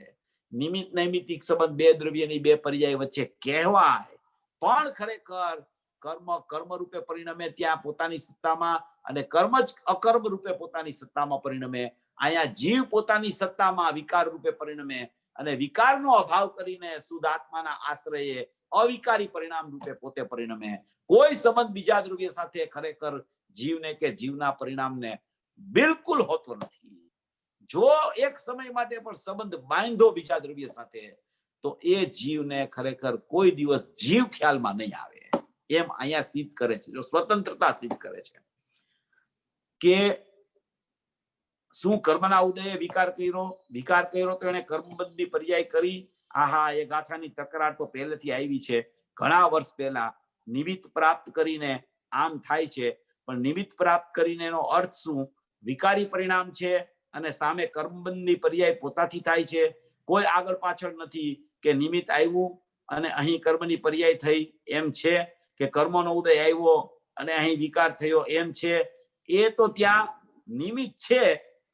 નિમિત્ત નૈમિત્તિક સંબંધ બે દ્રવ્યની બે પર્યાય વચ્ચે કહેવાય, પણ ખરેખર કર્મ રૂપે પરિણમે ત્યાં પોતાની સત્તામાં, અને કર્મ જ અકર્મ રૂપે પોતાની સત્તામાં પરિણમે. અહીંયા જીવ પોતાની સત્તામાં વિકાર રૂપે પરિણમે અને વિકારનો અભાવ કરીને શુદ્ધાત્માના આશ્રયે અવિકારી પરિણામ રૂપે પોતે પરિણમે. કોઈ સંબંધ બીજા દ્રવ્ય સાથે ખરેખર જીવને કે જીવના પરિણામને બિલકુલ હોતો નથી. જો એક સમય માટે પણ સંબંધ બાંધો બીજા દ્રવ્ય સાથે તો એ જીવને ખરેખર કોઈ દિવસ જીવ ખ્યાલમાં નહીં આવે. એમ અહીંયા સિદ્ધ કરે છે. જો સ્વતંત્રતા સિદ્ધ કરે છે કે શું કર્મના ઉદયે વિકાર કર્યો તો એને કર્મબંધની પર્યાય કરી. આહા, એ ગાથાની તકરાર તો પહેલેથી આવી છે. ઘણા વર્ષ પહેલા નિમિત્ત પ્રાપ્ત કરીને આમ થાય છે. પણ નિમિત્ત પ્રાપ્ત કરીને એનો અર્થ શું? વિકારી પરિણામ છે અને સામે કર્મબંધની પર્યાય પોતાથી થાય છે. કોઈ આગળ પાછળ નથી કે નિમિત્ત આવ્યું અને અહીં કર્મની પર્યાય થઈ એમ છે, કે કર્મનો ઉદય આવ્યો અને અહીં વિકાર થયો એમ છે. એ તો ત્યાં નિમિત્ત છે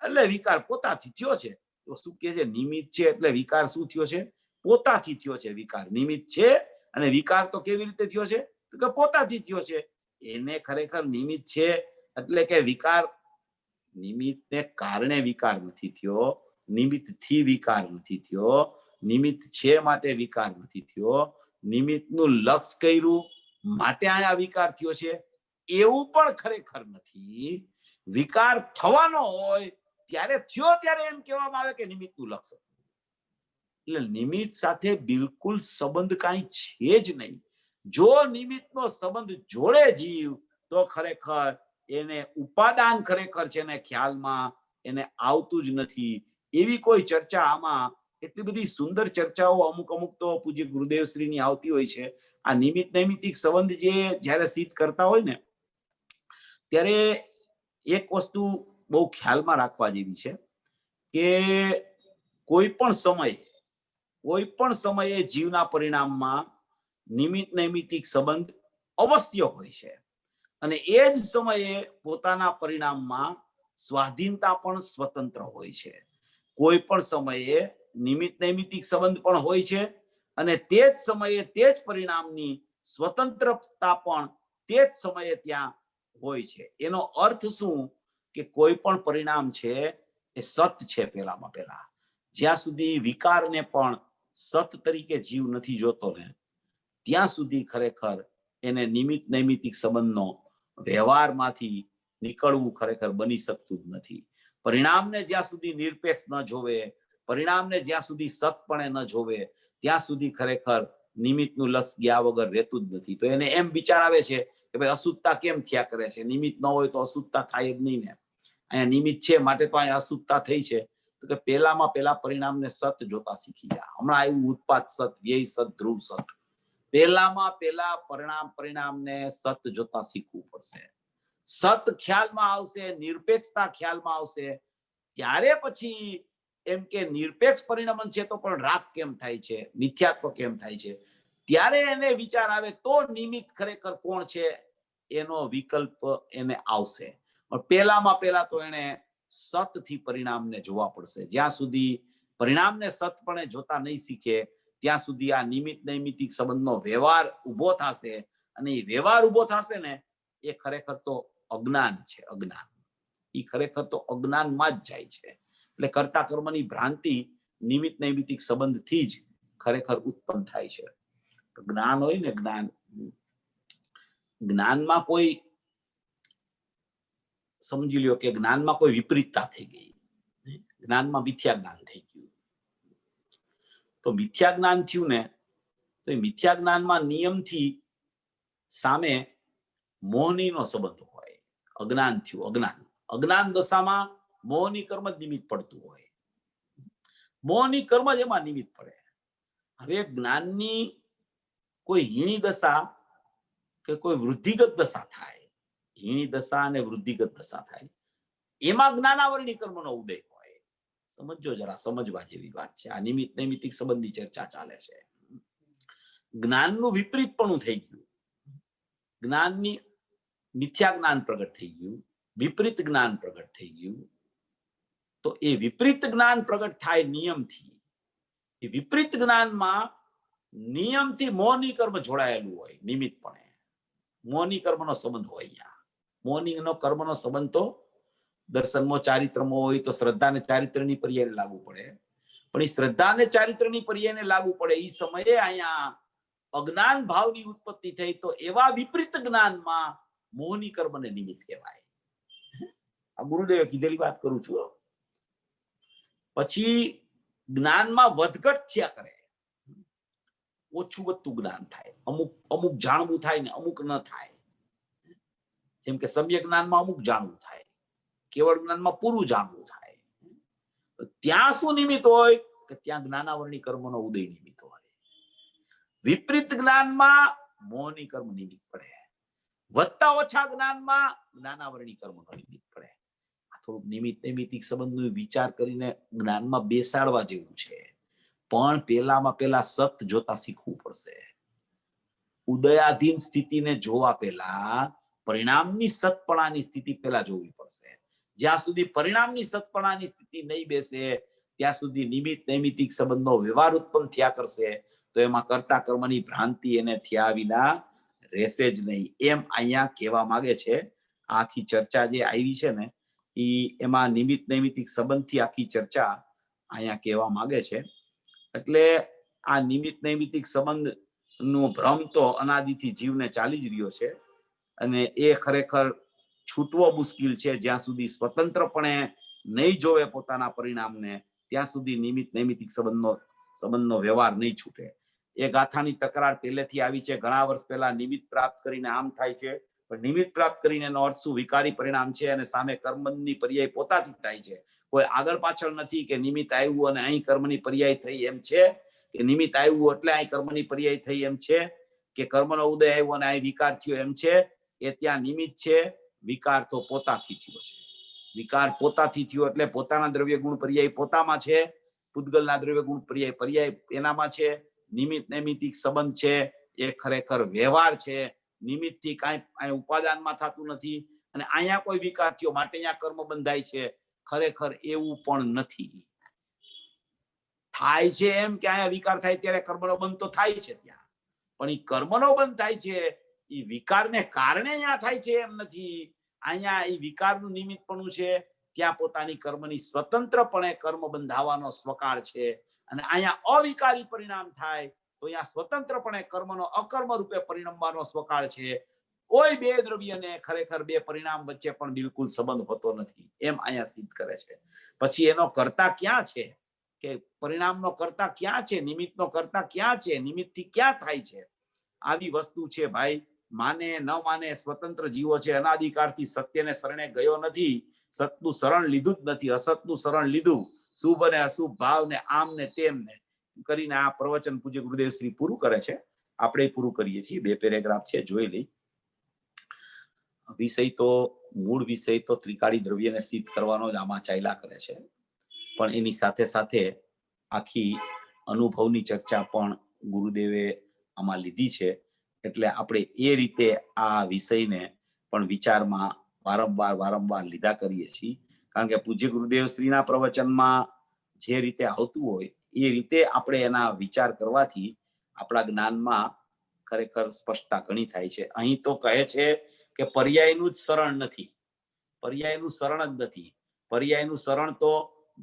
એટલે વિકાર પોતાથી થયો છે. તો શું કે છે? નિમિત્ત છે એટલે વિકાર શું થયો છે? પોતાથી થયો છે વિકાર. નિમિત્ત છે અને વિકાર તો કેવી રીતે થયો છે? તો કે પોતાથી થયો છે. એને ખરેખર નિમિત્ત છે એટલે કે વિકાર, નિમિત્તને કારણે વિકાર નથી થયો, નિમિત્તથી વિકાર નથી થયો, નિમિત્ત છે માટે વિકાર નથી થયો, નિમિત્તનું લક્ષ કર્યું માટે આ વિકાર થયો છે એવું પણ ખરેખર નથી. વિકાર થવાનો હોય ત્યારે થયો ત્યારે એમ કહેવામાં આવે કે નિમિત્તનું લક્ષ. એટલે નિમિત્ત સાથે બિલકુલ સંબંધ કાંઈ છે જ નહીં. જો નિમિત્તનો સંબંધ જોડે જીવ તો ખરેખર એને ઉપાદાન ખરેખર છે ને ખ્યાલમાં એને આવતું જ નથી. એવી કોઈ ચર્ચા આમાં, એટલી બધી સુંદર ચર્ચાઓ અમુક તો પૂજ્ય ગુરુદેવ શ્રીની આવતી હોય છે. આ નિમિત્ત નૈમિત્તિક સંબંધ જે જયારે સિદ્ધ કરતા હોય ને ત્યારે એક વસ્તુ બહુ ખ્યાલમાં રાખવા જેવી છે કે કોઈ પણ સમયે જીવના પરિણામમાં નિમિત્ત નૈમિતિક સંબંધ અવશ્ય હોય છે અને એ જ સમયે પોતાના પરિણામમાં સ્વાધીનતા પણ સ્વતંત્ર હોય છે. કોઈ પણ સમયે નિમિત્ત નૈમિતિક સંબંધ પણ હોય છે અને તે જ સમયે તે જ પરિણામની સ્વતંત્રતા પણ તે જ સમયે ત્યાં હોય છે. એનો અર્થ શું કે કોઈ પણ પરિણામ છે એ સત છે. પહેલામાં પહેલા જ્યાં સુધી વિકારને પણ સત તરીકે જીવ નથી જોતો ને ત્યાં સુધી ખરેખર એને નિમિત્ત નૈમિતિક સંબંધનો વ્યવહારમાંથી નીકળવું ખરેખર બની શકતું જ નથી. પરિણામને જ્યાં સુધી નિરપેક્ષ ન જોવે, પરિણામને જ્યાં સુધી સતપણે ન જોવે ત્યાં સુધી ખરેખર નિમિત્તનું લક્ષ ગયા વગર રહેતું જ નથી. તો એને એમ વિચાર આવે છે કે ભાઈ અશુદ્ધતા કેમ થયા કરે છે, નિમિત્ત ન હોય તો અશુદ્ધતા થાય જ નહીં ને, અહીંયા નિમિત્ત છે માટે તો અહીંયા અશુદ્ધતા થઈ છે. તો કે પહેલામાં પહેલા પરિણામને સત જોતા શીખી જા. હમણાં આવ્યું ઉત્પાદ સત, વ્યય સત, ધ્રુવ સત. પહેલામાં પહેલા પરિણામને સત જોતા શીખવું પડશે. સત ખ્યાલમાં આવશે, નિરપેક્ષતા ખ્યાલમાં આવશે, ત્યારે પછી એમ કે નિરપેક્ષ પરિણામ છે તો પણ રાગ કેમ થાય છે, મિથ્યાત્વ કેમ થાય છે, ત્યારે એને વિચાર આવે તો નિમિત્ત ખરેખર કોણ છે એનો વિકલ્પ એને આવશે. પણ પહેલામાં પહેલા તો એને સતથી પરિણામને જોવા પડશે. જ્યાં સુધી પરિણામને સતપણે જોતા નહીં શીખે ત્યાં સુધી આ નિમિત્ત નૈમિતિક સંબંધનો વ્યવહાર ઉભો થશે અને એ વ્યવહાર ઉભો થશે ને એ ખરેખર તો અજ્ઞાન છે. અજ્ઞાન એ ખરેખર તો અજ્ઞાનમાં જ જાય છે. એટલે કર્તા કર્મની ભ્રાંતિ નિમિત્ત નૈમિતિક સંબંધથી જ ખરેખર ઉત્પન્ન થાય છે. જ્ઞાન હોય ને, જ્ઞાનમાં કોઈ સમજી લ્યો કે જ્ઞાનમાં કોઈ વિપરીતતા થઈ ગઈ, જ્ઞાનમાં મિથ્યા જ્ઞાન થઈ ગયું. તો મિથ્યા જ્ઞાન થયું ને તો એ મિથ્યા જ્ઞાનમાં નિયમથી સામે મોહનીનો સંબંધ હોય. અજ્ઞાન થયું, અજ્ઞાન દશામાં મોહની કર્મ જ નિમિત્ત પડતું હોય. મોહની કર્મ જ એમાં નિમિત્ત પડે. હવે જ્ઞાનની કોઈ હીણી દશા કે કોઈ વૃદ્ધિગત દશા થાય, હીણી દશા અને વૃદ્ધિગત દશા થાય, એમાં જ્ઞાનાવરણી કર્મનો ઉદય હોય. સમજો જરા, સમજવા જેવી વાત છે. આ નિમિત્ત નૈમિતિક સંબંધની ચર્ચા ચાલે છે. જ્ઞાનનું વિપરીતપણું થઈ ગયું, જ્ઞાનની મિથ્યા જ્ઞાન પ્રગટ થઈ ગયું, વિપરીત જ્ઞાન પ્રગટ થઈ ગયું. તો એ વિપરીત જ્ઞાન પ્રગટ થાય નિયમથી. એ વિપરીત જ્ઞાનમાં નિયમથી મોહની કર્મ જોડાયેલું હોય. નિમિત્તપણે મોહની કર્મનો સંબંધ હોય. અહીંયા મોહનીનો કર્મનો સંબંધ તો દર્શનમો ચારિત્રમો હોય તો શ્રદ્ધા અને ચારિત્રની પર્યાયને લાગુ પડે. પણ એ શ્રદ્ધા અને ચારિત્રની પર્યાયને લાગુ પડે એ સમયે અહીંયા અજ્ઞાન ભાવની ઉત્પત્તિ થઈ. તો એવા વિપરીત જ્ઞાનમાં મોહની કર્મને નિમિત્ત કહેવાય. આ ગુરુદેવે કીધેલી વાત કરું છું. પછી જ્ઞાનમાં વધઘટ થયા કરે, ઓછું વધતું જ્ઞાન થાય. અમુક જાણવું થાય ને અમુક ન થાય. જેમ કે સમ્ય જ્ઞાનમાં અમુક જાણવું થાય, કેવળ જ્ઞાનમાં પૂરું જાણવું થાય. ત્યાં શું નિમિત્ત હોય કે ત્યાં જ્ઞાનાવરણી કર્મનો ઉદય નિમિત્ત હોય. વિપરીત જ્ઞાનમાં મોહની કર્મ નિમિત્ત પડે, વધતા ઓછા જ્ઞાનમાં જ્ઞાનાવરણી કર્મનો નિમિત્ત પડે. આ થોડુંક નિમિત્ત નૈમિતિક સંબંધનો વિચાર કરીને જ્ઞાનમાં બેસાડવા જેવું છે. પણ પહેલામાં પહેલા સત જોતા શીખવું પડશે. ઉદયાધીન સ્થિતિને જોવા પહેલા પરિણામની સતપણાની સ્થિતિ પહેલા જોવી પડશે. જ્યાં સુધી પરિણામની સતપણાની સ્થિતિ નહીં બેસે ત્યાં સુધી નિમિત્ત નૈમિતિક સંબંધનો વ્યવહાર ઉત્પન્ન થયા કરશે. તો એમાં કર્તા કર્મની ભ્રાંતિ એને થયા વિના રહેશે જ નહીં. એમ અહીંયા કહેવા માંગે છે. આખી ચર્ચા જે આવી છે ને એમાં નિમિત્ત નૈમિતિક સંબંધથી આખી ચર્ચા અહીંયા કહેવા માંગે છે. એટલે આ નિમિત્ત નૈમિતિક સંબંધ નો ભ્રમ તો અનાદિથી જીવને ચાલી જ રહ્યો છે અને એ ખરેખર છૂટવો મુશ્કેલ છે. જ્યાં સુધી સ્વતંત્રપણે નહીં જોવે પોતાના પરિણામને ત્યાં સુધી નિમિત્ત નૈમિતિક સંબંધનો વ્યવહાર નહીં છૂટે. એ ગાથાની તકરાર પહેલેથી આવી છે. ઘણા વર્ષ પહેલા નિમિત્ત પ્રાપ્ત કરીને આમ થાય છે, પણ નિમિત્ત પ્રાપ્ત કરીને એનો અર્થ શું? વિકારી પરિણામ છે અને સામે કર્મની પર્યાય પોતાથી થાય છે. કોઈ આગળ પાછળ નથી કે નિમિત્ત આવ્યું અને અહીં કર્મની પર્યાય થઈ એમ છે, કે નિમિત્ત આવ્યું એટલે અહીં કર્મની પર્યાય થઈ એમ છે, કે કર્મનો ઉદય આવ્યો અને અહીં વિકાર થયો એમ છે. એ ત્યાં નિમિત્ત છે. વિકાર તો પોતાથી થયો છે. વિકાર પોતાથી થયો એટલે પોતાના દ્રવ્ય ગુણ પર્યાય પોતામાં છે. પૂતગલના દ્રવ્ય ગુણ પર્યાય, પર્યાય એનામાં છે, નિમિત્ત નૈમિત્તિક સંબંધ છે, એ ખરેખર વ્યવહાર છે, નિમિત્તથી કાંઈ ઉપાદાનમાં થતું નથી, અને અહીંયા કોઈ વિકાર થયો માટે અહીંયા કર્મ બંધાય છે, ખરેખર એવું પણ નથી. થાય છે એમ કે અહીંયા વિકાર થાય ત્યારે કર્મનો બંધ તો થાય છે ત્યાં, પણ એ કર્મનો બંધ થાય છે એ વિકારને કારણે અહીંયા થાય છે એમ નથી. અહીંયા એ વિકારનું નિમિત્તપણું છે, ત્યાં પોતાની કર્મની સ્વતંત્રપણે કર્મ બંધાવાનો સ્વકાળ છે, અને અહીંયા અવિકારી પરિણામ થાય તો અહીંયા સ્વતંત્રપણે કર્મનો અકર્મ રૂપે પરિણમવાનો સ્વકાળ છે. કોઈ બે દ્રવ્યને ખરેખર બે પરિણામ વચ્ચે પણ બિલકુલ સંબંધ હોતો નથી એમ અહીંયા સિદ્ધ કરે છે. પછી એનો કર્તા ક્યાં છે, કે પરિણામનો કર્તા ક્યાં છે, નિમિત્તનો કર્તા ક્યાં છે, નિમિત્તથી ક્યાં થાય છે, આવી વસ્તુ છે ભાઈ. માને ન માને સ્વતંત્ર જીવો છે, અનાદિકાળથી સત્યને શરણે ગયો નથી, સતનું શરણ લીધું જ નથી, અસતનું શરણ લીધું, શુભ અને અશુભ ભાવ ને આમ ને તેમ ને કરીને આ પ્રવચન પૂજ્ય ગુરુદેવ શ્રી પૂરું કરે છે. આપણે પૂરું કરીએ છીએ. 2 પેરેગ્રાફ છે, જોઈ લઈ. વિષય તો મૂળ વિષય તો ત્રિકાળી દ્રવ્યને સિદ્ધ કરવાનો જ આમાં ચાલ્યા કરે છે, પણ એની સાથે સાથે આખી અનુભવની ચર્ચા પણ ગુરુદેવે આમાં લીધી છે. એટલે આપણે એ રીતે આ વિષયને પણ વિચારમાં વારંવાર લીધા કરીએ છીએ, કારણ કે પૂજ્ય ગુરુદેવ શ્રીના પ્રવચનમાં જે રીતે આવતું હોય એ રીતે આપણે એના વિચાર કરવાથી આપણા જ્ઞાનમાં ખરેખર સ્પષ્ટતા ઘણી થાય છે. અહીં તો કહે છે કે પર્યાયનું જ શરણ નથી, પર્યાયનું શરણ જ નથી. પર્યાયનું શરણ તો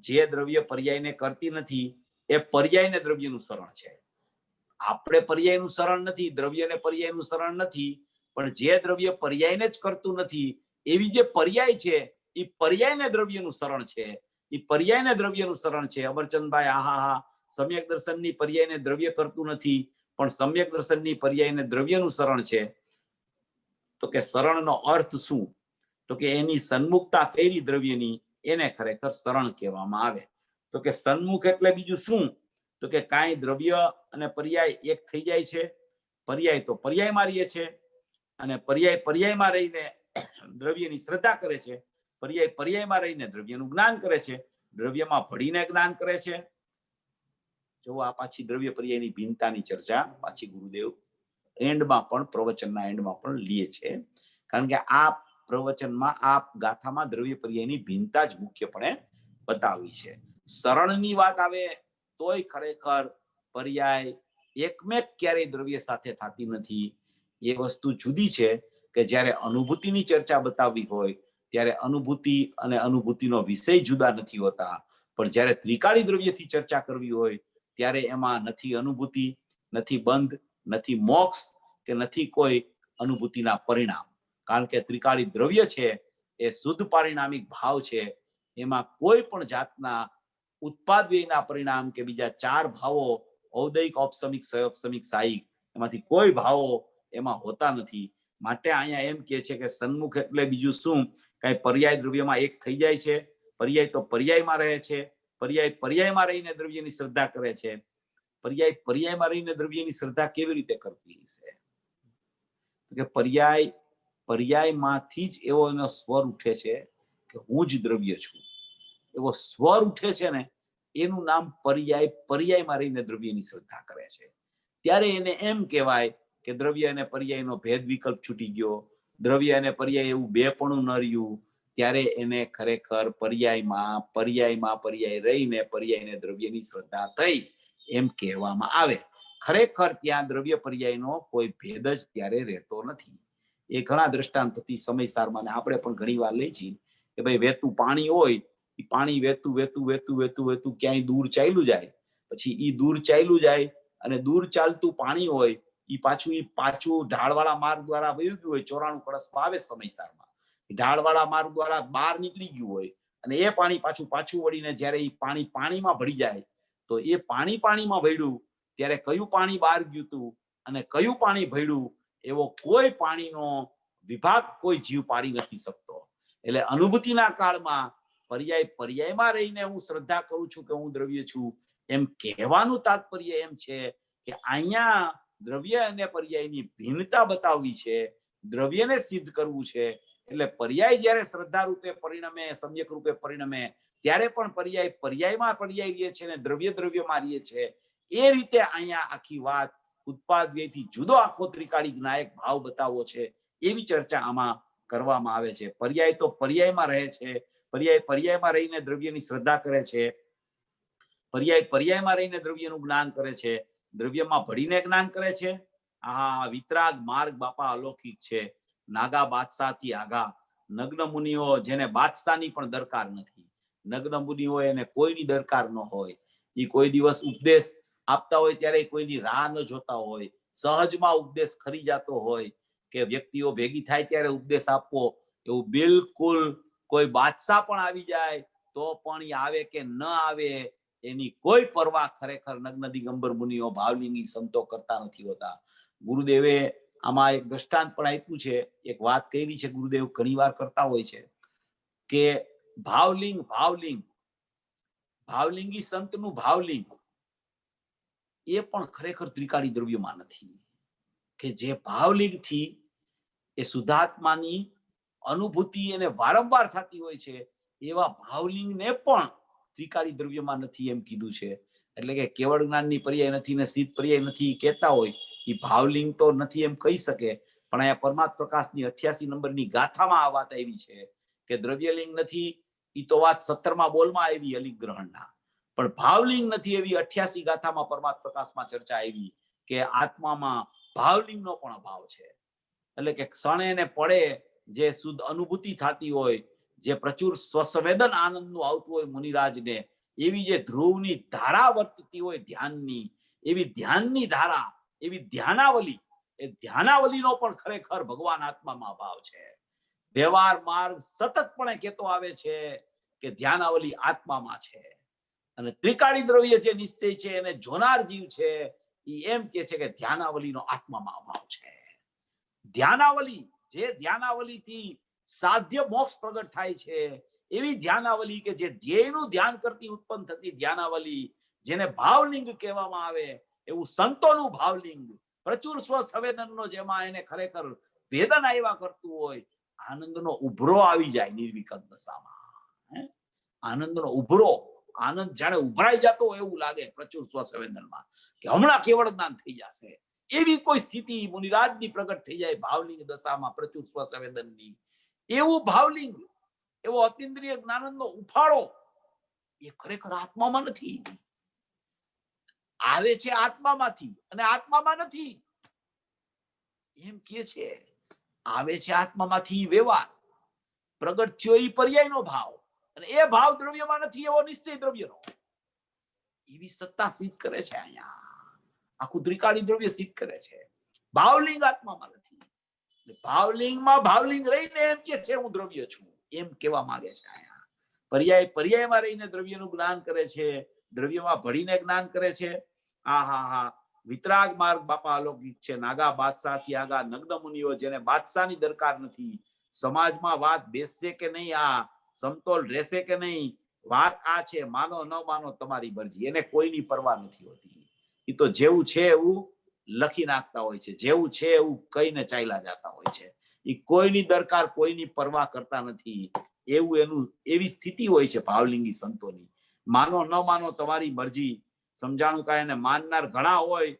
જે દ્રવ્ય પર્યાયને કરતી નથી એ પર્યાયને દ્રવ્યનું શરણ છે. આપણે પર્યાયનું શરણ નથી, દ્રવ્યને પર્યાયનું શરણ નથી, પણ જે દ્રવ્ય પર્યાયને જ કરતું નથી એવી જે પર્યાય છે એ પર્યાયને દ્રવ્યનું શરણ છે, એ પર્યાયને દ્રવ્યનું શરણ છે. અમરચંદભાઈ, આહા, સમ્યક દર્શનની પર્યાયને દ્રવ્ય કરતું નથી, પણ સમ્યક દર્શનની પર્યાયને દ્રવ્યનું શરણ છે. તો કે શરણનો અર્થ શું? તો કે એની સન્મુખતા કઈ દ્રવ્યની, એને ખરેખર શરણ કહેવામાં આવે. તો કે સન્મુખ એટલે બીજું શું? તો કે કાંઈ દ્રવ્ય અને પર્યાય એક થઈ જાય છે. પર્યાય તો પર્યાયમાં રહીએ છે, અને પર્યાય પર્યાયમાં રહીને દ્રવ્યની શ્રદ્ધા કરે છે, પર્યાય પર્યાયમાં રહીને દ્રવ્યનું જ્ઞાન કરે છે, દ્રવ્યમાં ભળીને જ્ઞાન કરે છે. જો આ પાછી દ્રવ્ય પર્યાયની ભિન્નતાની ચર્ચા પાછી ગુરુદેવ એન્ડમાં પણ, પ્રવચનના એન્ડમાં પણ લે છે, કારણ કે આ પ્રવચનમાં આ ગાથામાં દ્રવ્ય પર્યાયની ભિન્નતા જ મુખ્યપણે બતાવી છે. શરણની વાત આવે તોય ખરેખર પર્યાય એકમેક ક્યારેય દ્રવ્ય સાથે થતી નથી. એ વસ્તુ જુદી છે કે જ્યારે અનુભૂતિની ચર્ચા બતાવવી હોય ત્યારે અનુભૂતિ અને અનુભૂતિનો વિષય જુદા નથી હોતા, પણ જ્યારે ત્રિકાળી દ્રવ્યથી ચર્ચા કરવી હોય ત્યારે એમાં નથી અનુભૂતિ, નથી બંધ, નથી મોક્ષ, કે નથી કોઈ અનુભૂતિના પરિણામ. કારણ કે ત્રિકાળી દ્રવ્ય છે એ શુદ્ધ પારિણામિક ભાવ છે, એમાં કોઈ પણ જાતના ઉત્પાદ વ્યયના પરિણામ કે બીજા 4 ભાવો ઔદયિક, ઔપસમિક, સહૌપસમિક, સાહિક, એમાંથી કોઈ ભાવો એમાં હોતા નથી. માટે અહીંયા એમ કહે છે કે સન્મુખ એટલે બીજું શું? કઈ પર્યાય દ્રવ્યમાં એક થઈ જાય છે, પર્યાય તો પર્યાયમાં રહે છે, પર્યાય પર્યાયમાં રહીને દ્રવ્યની શ્રદ્ધા કરે છે. પર્યાય પર્યાયમાં રહીને દ્રવ્યની શ્રદ્ધા કેવી રીતે કરતી હશે? કે પર્યાય પર્યાયમાંથી જ એવો એનો સ્વર ઉઠે છે કે હું જ દ્રવ્ય છું, એવો સ્વર ઉઠે છે ને, એનું નામ પર્યાય પર્યાયમાં રહીને દ્રવ્યની શ્રદ્ધા કરે છે. ત્યારે એને એમ કહેવાય કે દ્રવ્ય અને પર્યાયનો ભેદ વિકલ્પ છૂટી ગયો, દ્રવ્ય અને પર્યાય એવું બેપણું ન રહ્યું. ત્યારે એને ખરેખર પર્યાયમાં પર્યાય રહીને પર્યાયને દ્રવ્યની શ્રદ્ધા થઈ એમ કહેવામાં આવે. ખરેખર ત્યાં દ્રવ્ય પર્યાયનો કોઈ ભેદ જ ત્યારે રહેતો નથી. એ ઘણા દ્રષ્ટાંતથી સમયસારમાં આપણે પણ ઘણી વાર લઈ છીએ કે ભાઈ વહેતું પાણી હોય, એ પાણી વહેતું ક્યાંય દૂર ચાલ્યું જાય, પછી એ દૂર ચાલ્યું જાય અને દૂર ચાલતું પાણી હોય એ પાછું ઢાળવાળા માર્ગ દ્વારા વહી ગયું હોય, 94 કળશમાં આવે સમયસારમાં, ઢાળવાળા માર્ગ દ્વારા બહાર નીકળી ગયું હોય, અને એ પાણી પાછું વળીને જ્યારે એ પાણીમાં ભળી જાય, તો એ પાણીમાં ભળ્યું ત્યારે કયું પાણી બહાર ગયું હતું અને કયું પાણી ભળ્યું એવો કોઈ પાણીનો વિભાગ કોઈ જીવ પાડી નથી શકતો. એટલે અનુભૂતિના કાળમાં પર્યાયમાં રહીને હું શ્રદ્ધા કરું છું કે હું દ્રવ્ય છું એમ કહેવાનું તાત્પર્ય એમ છે કે અહીંયા દ્રવ્ય અને પર્યાયની ભિન્નતા બતાવવી છે, દ્રવ્યને સિદ્ધ કરવું છે. એટલે પર્યાય જ્યારે શ્રદ્ધા રૂપે પરિણમે, સમ્યક રૂપે પરિણમે, ત્યારે પણ પર્યાય પર્યાયમાં પર્યાય રહે છે ને દ્રવ્ય દ્રવ્યમાં રહે છે. એ રીતે અહીંયા આખી વાત ઉત્પાદ વ્યયથી જુદો આખો ત્રિકાળી જ્ઞાયક ભાવ બતાવવો છે, એવી ચર્ચા આમાં કરવામાં આવે છે. પર્યાય તો પર્યાયમાં રહે છે, પર્યાય પર્યાયમાં રહીને દ્રવ્યની શ્રદ્ધા કરે છે, પર્યાય પર્યાયમાં રહીને દ્રવ્યનું જ્ઞાન કરે છે, દ્રવ્યમાં ભળીને જ્ઞાન કરે છે. આ વિતરાગ માર્ગ બાપા અલૌકિક છે. નાગા બાદશાહથી આગા, નગ્ન મુનિઓ જેને બાદશાહની પણ દરકાર નથી, નગ્ન મુનિઓ એને કોઈની દરકાર ન હોય. એ કોઈ દિવસ ઉપદેશ આપતા હોય ત્યારે કોઈની રાહ ન જોતા હોય, સહજમાં ઉપદેશ ખરી જતો હોય કે વ્યક્તિઓ ભેગી થાય ત્યારે ઉપદેશ આપવો, એવું બિલકુલ કોઈ બાદશાહ પણ આવી જાય તો પણ એ આવે કે ન આવે એની કોઈ પરવા ખરેખર નગ્ન દિગંબર મુનિઓ ભાવલિંગી સંતો કરતા નથી હોતા. ગુરુદેવે આમાં એક દ્રષ્ટાંત પણ આપ્યું છે, એક વાત કરી છે ગુરુદેવ ઘણી વાર કરતા હોય છે કે ભાવલિંગ ભાવલિંગ ભાવલિંગી સંતનું ભાવલિંગ એ પણ ખરેખર ત્રિકાળી દ્રવ્યમાં નથી. કે જે ભાવલિંગથી એ શુદ્ધાત્માની અનુભૂતિ એને વારંવાર થતી હોય છે, એવા ભાવલિંગને પણ ત્રિકાળી દ્રવ્યમાં નથી એમ કીધું છે. એટલે કે કેવળ જ્ઞાનની પર્યાય નથી ને સિદ્ધ પર્યાય નથી કહેતા હોય, એ ભાવલિંગ તો નથી એમ કહી શકે. પણ અહીંયા પરમાત્મ પ્રકાશની 88 નંબરની ગાથામાં આ વાત આવી છે કે દ્રવ્યલિંગ નથી. એ તો વાત 17મા બોલમાં આવી અલિગ્રહણના, પણ ભાવલિંગ નથી એવી 88 ગાથામાં પરમાત્મ પ્રકાશમાં ચર્ચા આવી કે આત્મામાં ભાવલિંગનો પણ અભાવ છે. એટલે કે ક્ષણે ને પડે જે શુદ્ધ અનુભૂતિ થતી હોય, જે પ્રચુર સ્વસંવેદન આનંદનું આવતું હોય મુનિરાજને, એવી જે ધ્રુવની ધારા વર્તતી હોય ધ્યાનની, એવી ધ્યાનની ધારા, એવી ધ્યાનાવલી, એ ધ્યાનાવલીનો પણ ખરેખર ભગવાન આત્મામાં અભાવ છે. વ્યવહાર માર્ગ સતતપણે કહેતો આવે છે કે ધ્યાનાવલી આત્મામાં છે. અને ત્રિકાળી દ્રવ્ય જે નિશ્ચય છે એને જોનાર જીવ છે, એ એમ કે છે કે ધ્યાનાવલીનો આત્મામાં અભાવ છે. ધ્યાનાવલી, જે ધ્યાનાવલીથી સાધ્ય મોક્ષ પ્રગટ થાય છે, એવી ધ્યાનાવલી કે જે ધ્યેયનું ધ્યાન કરતી ઉત્પન્ન થતી ધ્યાનાવલી, જેને ભાવલિંગ કહેવામાં આવે, એવું સંતોનું ભાવલિંગ પ્રચુર સ્વસંવેદનનો, જેમાં એને ખરેખર વેદન આવ્યા કરતું હોય, આનંદનો ઉભરો આવી જાય નિર્વિકલ્પ દશામાં. આનંદનો ઉભરો, આનંદ જાણે ઉભરાઈ જતો એવું લાગે પ્રચુર સ્વસંવેદનમાં કે હમણાં કેવળ જ્ઞાન થઈ જશે, એવી કોઈ સ્થિતિ મુનિરાજની પ્રગટ થઈ જાય ભાવલિંગ દશામાં પ્રચુર સ્વસંવેદનની. એવું ભાવલિંગ, એવો અતિન્દ્રિય જ્ઞાનનો ઉફાળો એ ખરેખર આત્મામાં નથી, આવે છે આત્મામાંથી અને આત્મામાં નથી એમ કે છે. આવે છે આત્મામાંથી વ્યવહાર, પ્રગટ થયો એ પર્યાયનો ભાવ, અને એ ભાવ દ્રવ્યમાં નથી એવો નિશ્ચય દ્રવ્યનો. એવી સત્તા સિદ્ધ કરે છે અહીંયા, આખું ત્રિકાળી દ્રવ્ય સિદ્ધ કરે છે. ભાવલિંગ આત્મામાં નથી. ભાવલિંગમાં ભાવલિંગ રહીને એમ કે છે હું દ્રવ્ય છું, એમ કેવા માંગે છે અહીંયા. પર્યાય પર્યાયમાં રહીને દ્રવ્યનું જ્ઞાન કરે છે, દ્રવ્યમાં ભળીને જ્ઞાન કરે છે. વિતરાગ માર્ગ બાપા અલૌકિક છે. નાગા બાદશાહથી આગા, નગ્ન મુનિઓ જેને બાદશાહની દરકાર નથી, સમાજમાં વાત બેસશે કે નહીં, આ સમતોલ રહેશે કે નહીં, વાત આ છે, માનો ન માનો તમારી મરજી, એને કોઈની પરવા નથી હોતી. એ તો જેવું છે એવું લખી નાખતા હોય છે, જેવું છે એવું કહીને ચાલ્યા જતા હોય છે. એ કોઈની દરકાર, કોઈની પરવા કરતા નથી, એવું એનું એવી સ્થિતિ હોય છે ભાવલિંગી સંતોની. માનો ન માનો તમારી મરજી, સમજાણું કાંઈ એને માનનાર ઘણા હોય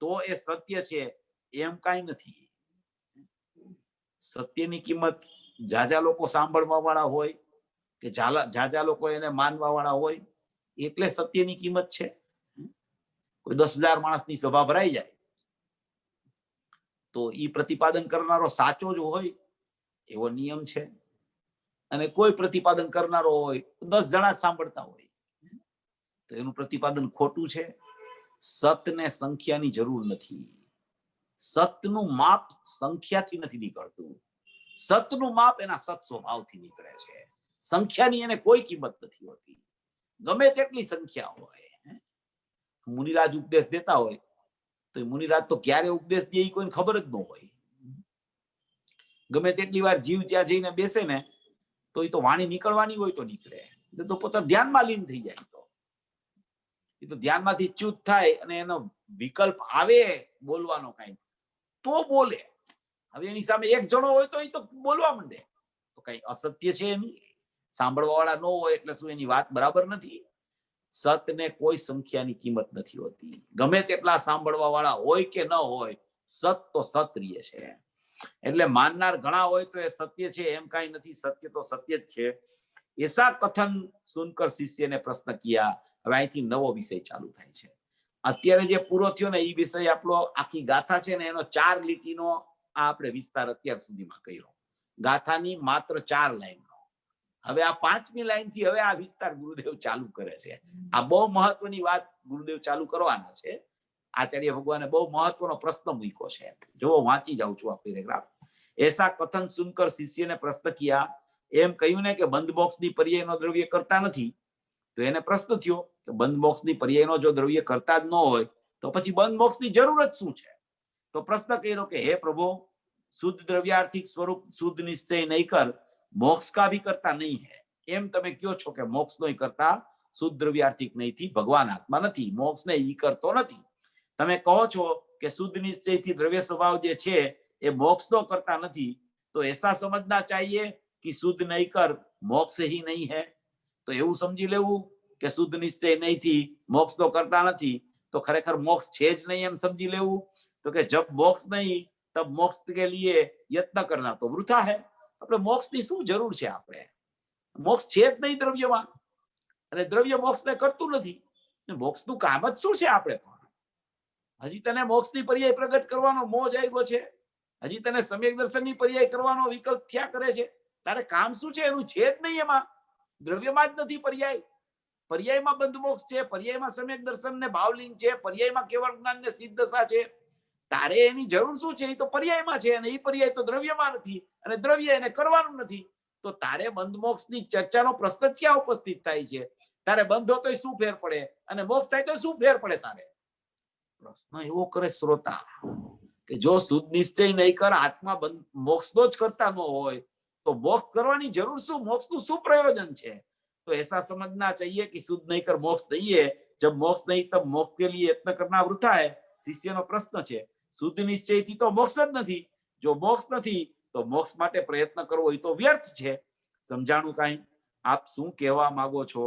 તો એ સત્ય છે એમ કાંઈ નથી. સત્યની કિંમત જાજા લોકો સાંભળવા વાળા હોય કે જાજા લોકો એને માનવા વાળા હોય એટલે સત્યની કિંમત છે. કોઈ 10,000 માણસની સભા ભરાઈ જાય તો ઈ પ્રતિપાદન કરનારો સાચો જ હોય એવો નિયમ છે, અને કોઈ પ્રતિપાદન કરનારો હોય 10 જણા સાંભળતા હોય તો એનું પ્રતિપાદન ખોટું છે. સતને સંખ્યાની જરૂર નથી. સતનું માપ સંખ્યાથી નથી નીકળતું. સતનું માપ એના સત સ્વભાવથી નીકળે છે. સંખ્યાની એને કોઈ કિંમત નથી હોતી, ગમે તેટલી સંખ્યા હોય. મુનિરાજ ઉપદેશ દેતા હોય તો મુનિરાજ તો ક્યારે ઉપદેશ દે કોઈને ખબર જ ન હોય. ગમે તેટલી વાર જીવ ત્યાં જઈને બેસે ને તો એ તો વાણી નીકળવાની હોય તો નીકળે, તો પોતા ધ્યાનમાં લીન થઈ જાય. એ તો ધ્યાનમાંથી ચ્યુત થાય અને એનો વિકલ્પ આવે બોલવાનો કઈ તો બોલે. હવે એની સામે એક જણો હોય તો એ તો બોલવા માંડે, તો કઈ અસત્ય છે એની. સાંભળવા વાળા ન હોય એટલે શું એની વાત બરાબર નથી? સતને કોઈ સંખ્યાની કિંમત નથી હોતી. ગમે તેટલા સાંભળવા વાળા હોય કે ન હોય, સત તો સત રહે છે. એટલે માનનાર ઘણા હોય તો એ સત્ય છે એમ કઈ નથી, સત્ય તો સત્ય જ છે. એસા કથન સુનકર શિષ્યને પ્રશ્ન કિયા. હવે અહીંથી નવો વિષય ચાલુ થાય છે. અત્યારે જે પૂરો થયો ને એ વિષય આપણો આખી ગાથા છે ને એનો 4 લીટીનો આપણે વિસ્તાર અત્યાર સુધીમાં કર્યો. ગાથાની માત્ર 4 લાઈનનો. હવે આ 5મી લાઈનથી હવે આ વિસ્તાર ગુરુદેવ ચાલુ કરે છે. આ બહુ મહત્વની વાત ગુરુદેવ ચાલુ કરવાના છે. આચાર્ય ભગવાને બહુ મહત્વનો પ્રશ્ન મૂક્યો છે. જો વાંચી જાઉં છું આ પેરેગ્રાફ. એસા કથન સુનકર શિષ્યને પ્રશ્ન કિયા. એમ કહ્યું ને કે બંધ બોક્સની પર્યાયનો દ્રવ્ય કરતા નથી. તો એને પ્રશ્ન થયો કે બંધ બોક્સની પર્યાયનો જો દ્રવ્ય કરતા જ ન હોય તો પછી બંધ બોક્સની જરૂર જ શું છે? તો પ્રશ્ન કર્યો કે હે પ્રભુ, શુદ્ધ દ્રવ્યાર્થિક સ્વરૂપ શુદ્ધ નિશ્ચય નહીં કર, મોક્ષ કા ભી કરતા નહીં હે. એમ તમે કયો છો કે મોક્ષ નો કરતા શુદ્ધ દ્રવ્યાર્થિક નહીંથી ભગવાન આત્મા નથી, મોક્ષ ને ઈ કરતો નથી. તમે કહો છો કે શુદ્ધ નિશ્ચયથી દ્રવ્ય સ્વભાવ જે છે એ મોક્ષ નો કરતા નથી, તો એસા સમજના ચાહીએ કે શુદ્ધ નહીં કર મોક્ષ ही नहीं है. તો એવું સમજી લેવું કે શુદ્ધ નિશ્ચય નહીંથી મોક્ષ તો કરતા નથી, તો ખરેખર મોક્ષ છે જ નહીં એમ સમજી લેવું. તો કે જબ મોક્ષ નહીં તબ મોક્ષ કે लिए यत्न करना तो वृथा है. આપણે મોક્ષની શું જરૂર છે? આપણે મોક્ષ છે જ નહીં દ્રવ્યમાં, અને દ્રવ્ય મોક્ષને કરતું નથી. મોક્ષનું કામ જ શું છે? આપણે હજી તને મોક્ષની પર્યાય પ્રગટ કરવાનો મોહ આવ્યો છે, હજી તને સમ્યક દર્શનની પર્યાય કરવાનો વિકલ્પ થયા કરે છે. તારે કામ શું છે? એનું છે જ નહીં. એમાં દ્રવ્યમાં જ નથી પર્યાય. પર્યાયમાં બંધ મોક્ષ છે, પર્યાયમાં સમ્યક દર્શન ને ભાવલિંગ છે, પર્યાયમાં કેવળ જ્ઞાન ને સિદ્ધ દશા છે. તારે એની જરૂર શું છે? એ તો પર્યાયમાં છે, અને એ પર્યાય તો દ્રવ્યમાં નથી, અને દ્રવ્ય એને કરવાનું નથી. તો તારે બંધ મોક્ષની ચર્ચાનો પ્રશ્ન જ ક્યાં ઉપસ્થિત થાય છે? તારે બંધ હોય તો શું ફેર પડે, અને મોક્ષ થાય તો શું ફેર પડે? તારે પ્રશ્ન એવો કરે શ્રોતા કે જો શુદ્ધ નિશ્ચય નહીં કર, આત્મા મોક્ષનો જ કરતા ન હોય તો મોક્ષ કરવાની જરૂર શું? મોક્ષનું શું પ્રયોજન છે? तो ऐसा समझना चाहिए कि शुद्ध नहीं कर मोक्ष नहीं है, जब मोक्ष नहीं तब मोक्ष के लिए यत्न करना वृथा है. शिष्यનો પ્રશ્ન છે. શુદ્ધ નિશ્ચયથી તો મોક્ષ જ નથી. જો મોક્ષ નથી તો મોક્ષ માટે પ્રયત્ન કરવો એ તો વ્યર્થ છે. સમજાણું કાંઈ? આપ શું કહેવા માંગો છો?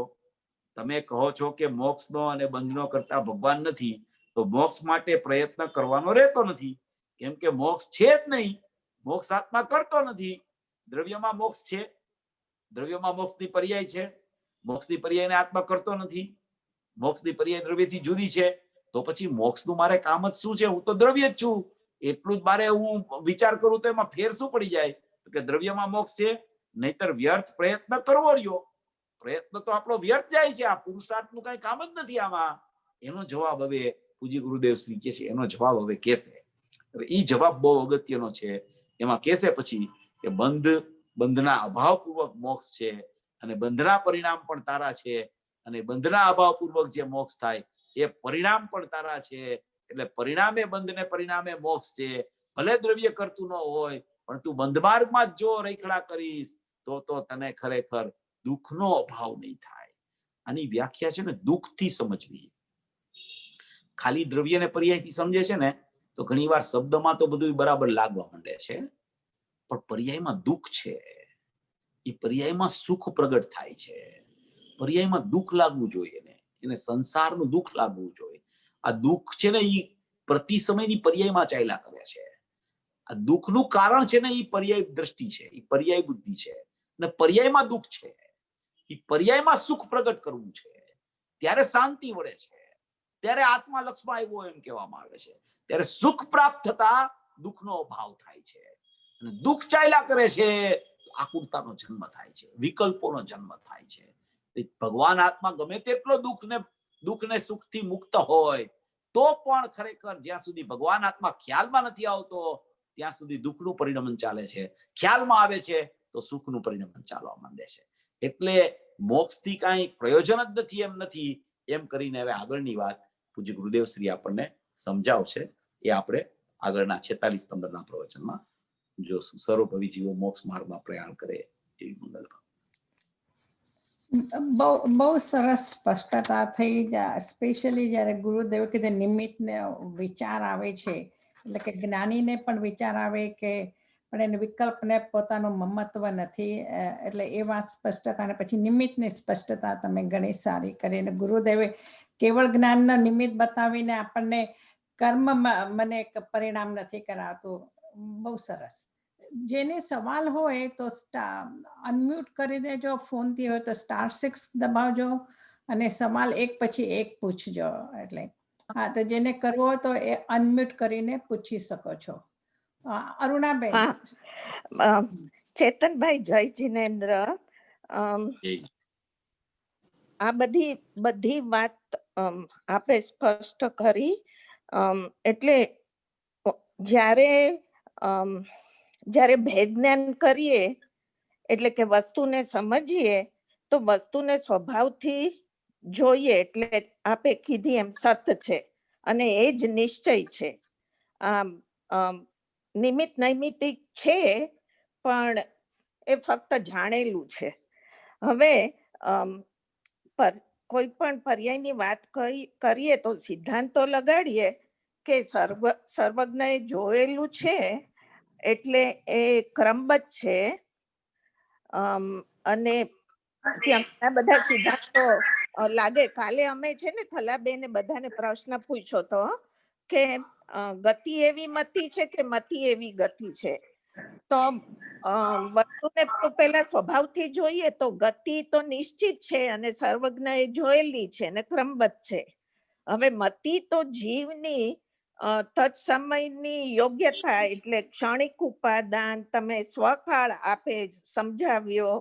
તમે કહો છો કે મોક્ષનો અને બંધનો કરતા ભગવાન નથી, તો મોક્ષ માટે પ્રયત્ન કરવાનો રહેતો નથી, કેમ કે મોક્ષ છે જ નહીં. મોક્ષ આત્મા કરતો નથી. દ્રવ્યમાં મોક્ષ છે, દ્રવ્યમાં મોક્ષની પર્યાય છે. મોક્ષની પર્યાયને આત્મા કરતો નથી. મોક્ષની પર્યાય દ્રવ્યથી જુદી છે. તો પછી મોક્ષનું મારે કામ જ શું છે? હું તો દ્રવ્ય જ છું. એટલું જ મારે હું વિચાર કરું તો એમાં ફેર શું પડી જાય? તો કે દ્રવ્યમાં મોક્ષ છે, નહીતર વ્યર્થ પ્રયત્ન કરવો રહ્યો. પ્રયત્ન તો આપણો વ્યર્થ જાય છે. આ પુરુષાર્થનું કઈ કામ જ નથી આમાં. એનો જવાબ હવે પૂજ્ય ગુરુદેવ શ્રી કે છે, એનો જવાબ હવે કેસે. હવે એ જવાબ બહુ અગત્યનો છે. એમાં કેસે પછી કે બંધના અભાવપૂર્વક મોક્ષ છે, અને બંધના પરિણામ પણ તારા છે, અને બંધના અભાવપૂર્વક જે મોક્ષ થાય એ પરિણામ પણ તારા છે. એટલે પરિણામે બંધ ને પરિણામે મોક્ષ છે. ભલે દ્રવ્ય કરતું ન હોય, પણ તું બંધ માર્ગમાં જો રખડા કરીશ તો તને ખરેખર દુઃખનો અભાવ નહીં થાય. આની વ્યાખ્યા છે ને દુઃખથી સમજવી. ખાલી દ્રવ્યને પર્યાયથી સમજે છે ને તો ઘણી વાર શબ્દમાં તો બધું બરાબર લાગવા માંડે છે, પણ પર્યાયમાં દુઃખ છે. એ પર્યાયમાં સુખ પ્રગટ થાય છે. પર્યાયમાં દુઃખ લાગવું જોઈએ ને, એને સંસારનું દુઃખ લાગવું જોઈએ. આ દુઃખ છે ને એ પ્રતિ સમયની પર્યાયમાં ચાલ્યા કરે છે. આ દુઃખનું કારણ છે ને એ પર્યાય દ્રષ્ટિ છે, એ પર્યાય બુદ્ધિ છે, અને પર્યાયમાં દુઃખ છે. એ પર્યાયમાં સુખ પ્રગટ કરવું છે, ત્યારે શાંતિ વળે છે, ત્યારે આત્મા લક્ષમાં આવ્યો એમ કહેવામાં આવે છે. ત્યારે સુખ પ્રાપ્ત થતા દુઃખનો અભાવ થાય છે, અને દુઃખ ચાલ્યા કરે છે. આકુરતાનો જન્મ થાય છે, વિકલ્પોનો જન્મ થાય છે. ભગવાન આત્મા ગમે તેટલો દુઃખને સુખથી મુક્ત હોય તો પણ ખરેખર જ્યાં સુધી ભગવાન આત્મા ખ્યાલમાં નથી આવતો ત્યાં સુધી દુઃખનું પરિણમન ચાલે છે. ખ્યાલમાં આવે છે તો સુખનું પરિણમન ચાલવા માંડે છે. એટલે મોક્ષથી કાંઈ પ્રયોજન જ નથી એમ નથી, એમ કરીને હવે આગળની વાત પૂજ્ય ગુરુદેવ શ્રી આપણને સમજાવશે. એ આપણે આગળના 46 નંબરના પ્રવચનમાં જોશું. સર્વભવી જીવો મોક્ષ માર્ગમાં પ્રયાણ કરે એવી મંગલ. બહુ સરસ સ્પષ્ટતા થઈ. સ્પેશિયલી જ્યારે ગુરુદેવ કે નિમિત્તને વિચાર આવે છે, એટલે કે જ્ઞાનીને પણ વિચાર આવે કે પણ એને વિકલ્પને પોતાનું મમત્વ નથી. એટલે એ વાત સ્પષ્ટતા. અને પછી નિમિત્તની સ્પષ્ટતા તમે ઘણી સારી કરી. અને ગુરુદેવે કેવળ જ્ઞાનનો નિમિત્ત બતાવીને આપણને કર્મમાં મને એક પરિણામ નથી કરાવતું. બહુ સરસ. જેને સવાલ હોય તો અનમ્યુટ કરી દેજો, ફોનથી હોય તો *6 દબાવજો અને સવાલ એક પછી એક પૂછજો. એટલે હા, તો જેને કરવો હોય તો એ અનમ્યુટ કરીને પૂછી શકો છો. અરુણાબેન. હા, ચેતનભાઈ, જય જિનેન્દ્ર. આ બધી વાત આપે સ્પષ્ટ કરી. એટલે જ્યારે ભેદ જ્ઞાન કરીએ એટલે કે વસ્તુને સમજીએ તો વસ્તુને સ્વભાવથી જોઈએ. એટલે આપે કીધી એમ સત છે અને એ જ નિશ્ચય છે. નિમિત્ત નૈમિતિક છે પણ એ ફક્ત જાણેલું છે. હવે કોઈ પણ પર્યાયની વાત કરીએ તો સિદ્ધાંતો લગાડીએ કે સર્વજ્ઞએ જોયેલું છે એટલે એ ક્રમબદ્ધ છે. અને ત્યાં ઘણા બધા સિદ્ધાંતો લાગે. કાલે અમે છે ને ખલાબેને બધાને પ્રશ્ન પૂછ્યો તો કે ગતિ એવી મતિ છે કે મતિ એવી ગતિ છે. તો વસ્તુને પેલા સ્વભાવથી જોઈએ તો ગતિ તો નિશ્ચિત છે અને સર્વજ્ઞએ જોયેલી છે અને ક્રમબદ્ધ છે. હવે મતિ તો જીવની તત્સમયની યોગ્યતા એટલે ક્ષણિક ઉપાદાન તમે સ્વકાળ આપે સમજાવ્યો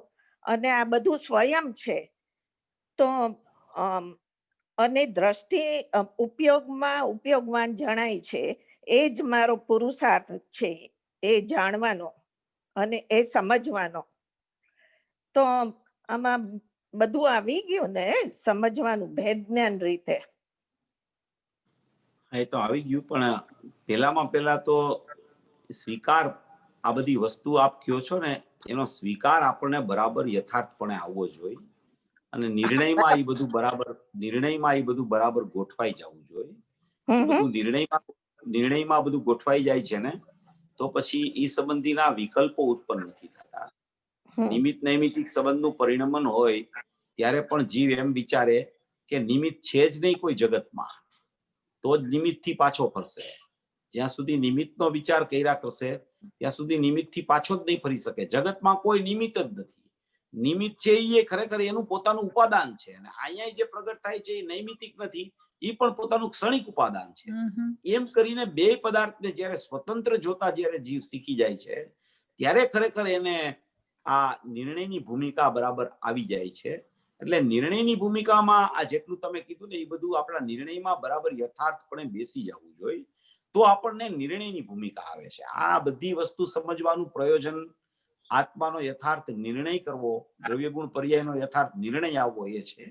અને આ બધું સ્વયં છે. તો અને દ્રષ્ટિ ઉપયોગવાન જણાય છે. એ જ મારો પુરુષાર્થ છે, એ જાણવાનો અને એ સમજવાનો. તો આમાં બધું આવી ગયું ને, સમજવાનું ભેદ જ્ઞાન રીતે. એ તો આવી ગયું, પણ પેલા તો સ્વીકાર, આ બધી વસ્તુ આપ કયો છો ને એનો સ્વીકાર આપણને બરાબર યથાર્થપણે આવવો જોઈએ અને નિર્ણયમાં એ બધું બરાબર ગોઠવાઈ જવું જોઈએ. બધું નિર્ણયમાં બધું ગોઠવાઈ જાય છે ને તો પછી એ સંબંધીના વિકલ્પો ઉત્પન્ન નથી થતા. નિમિત્ત નૈમિતિક સંબંધનું પરિણમન હોય ત્યારે પણ જીવ એમ વિચારે કે નિમિત્ત છે જ નહીં કોઈ જગતમાં, તો જ નિમિત્તથી પાછો ફરશે. જ્યાં સુધી નિમિત્તનો વિચાર કર્યા કરશે ત્યાં સુધી નિમિત્તથી પાછો જ નહીં ફરી શકે. જગતમાં કોઈ નિમિત્ત જ નથી. નિમિત્ત છે એ ખરેખર એનું પોતાનું ઉપાદાન છે અને અહીંયા જે પ્રગટ થાય છે એ નૈમિતિક નથી, એ પણ પોતાનું ક્ષણિક ઉપાદાન છે. એમ કરીને બે પદાર્થને જ્યારે સ્વતંત્ર જોતા જ્યારે જીવ શીખી જાય છે ત્યારે ખરેખર એને આ નિર્ણયની ભૂમિકા બરાબર આવી જાય છે. એટલે નિર્ણયની ભૂમિકામાં આ જેટલું તમે કીધું ને એ બધું આપણા નિર્ણયમાં બરાબર યથાર્થપણે બેસી જવું જોઈએ તો આપણને નિર્ણયની ભૂમિકા આવે છે. આ બધી વસ્તુ સમજવાનું પ્રયોજન આત્માનો યથાર્થ નિર્ણય કરવો, દ્રવ્યગુણ પર્યાયનો યથાર્થ નિર્ણય આવવો એ છે.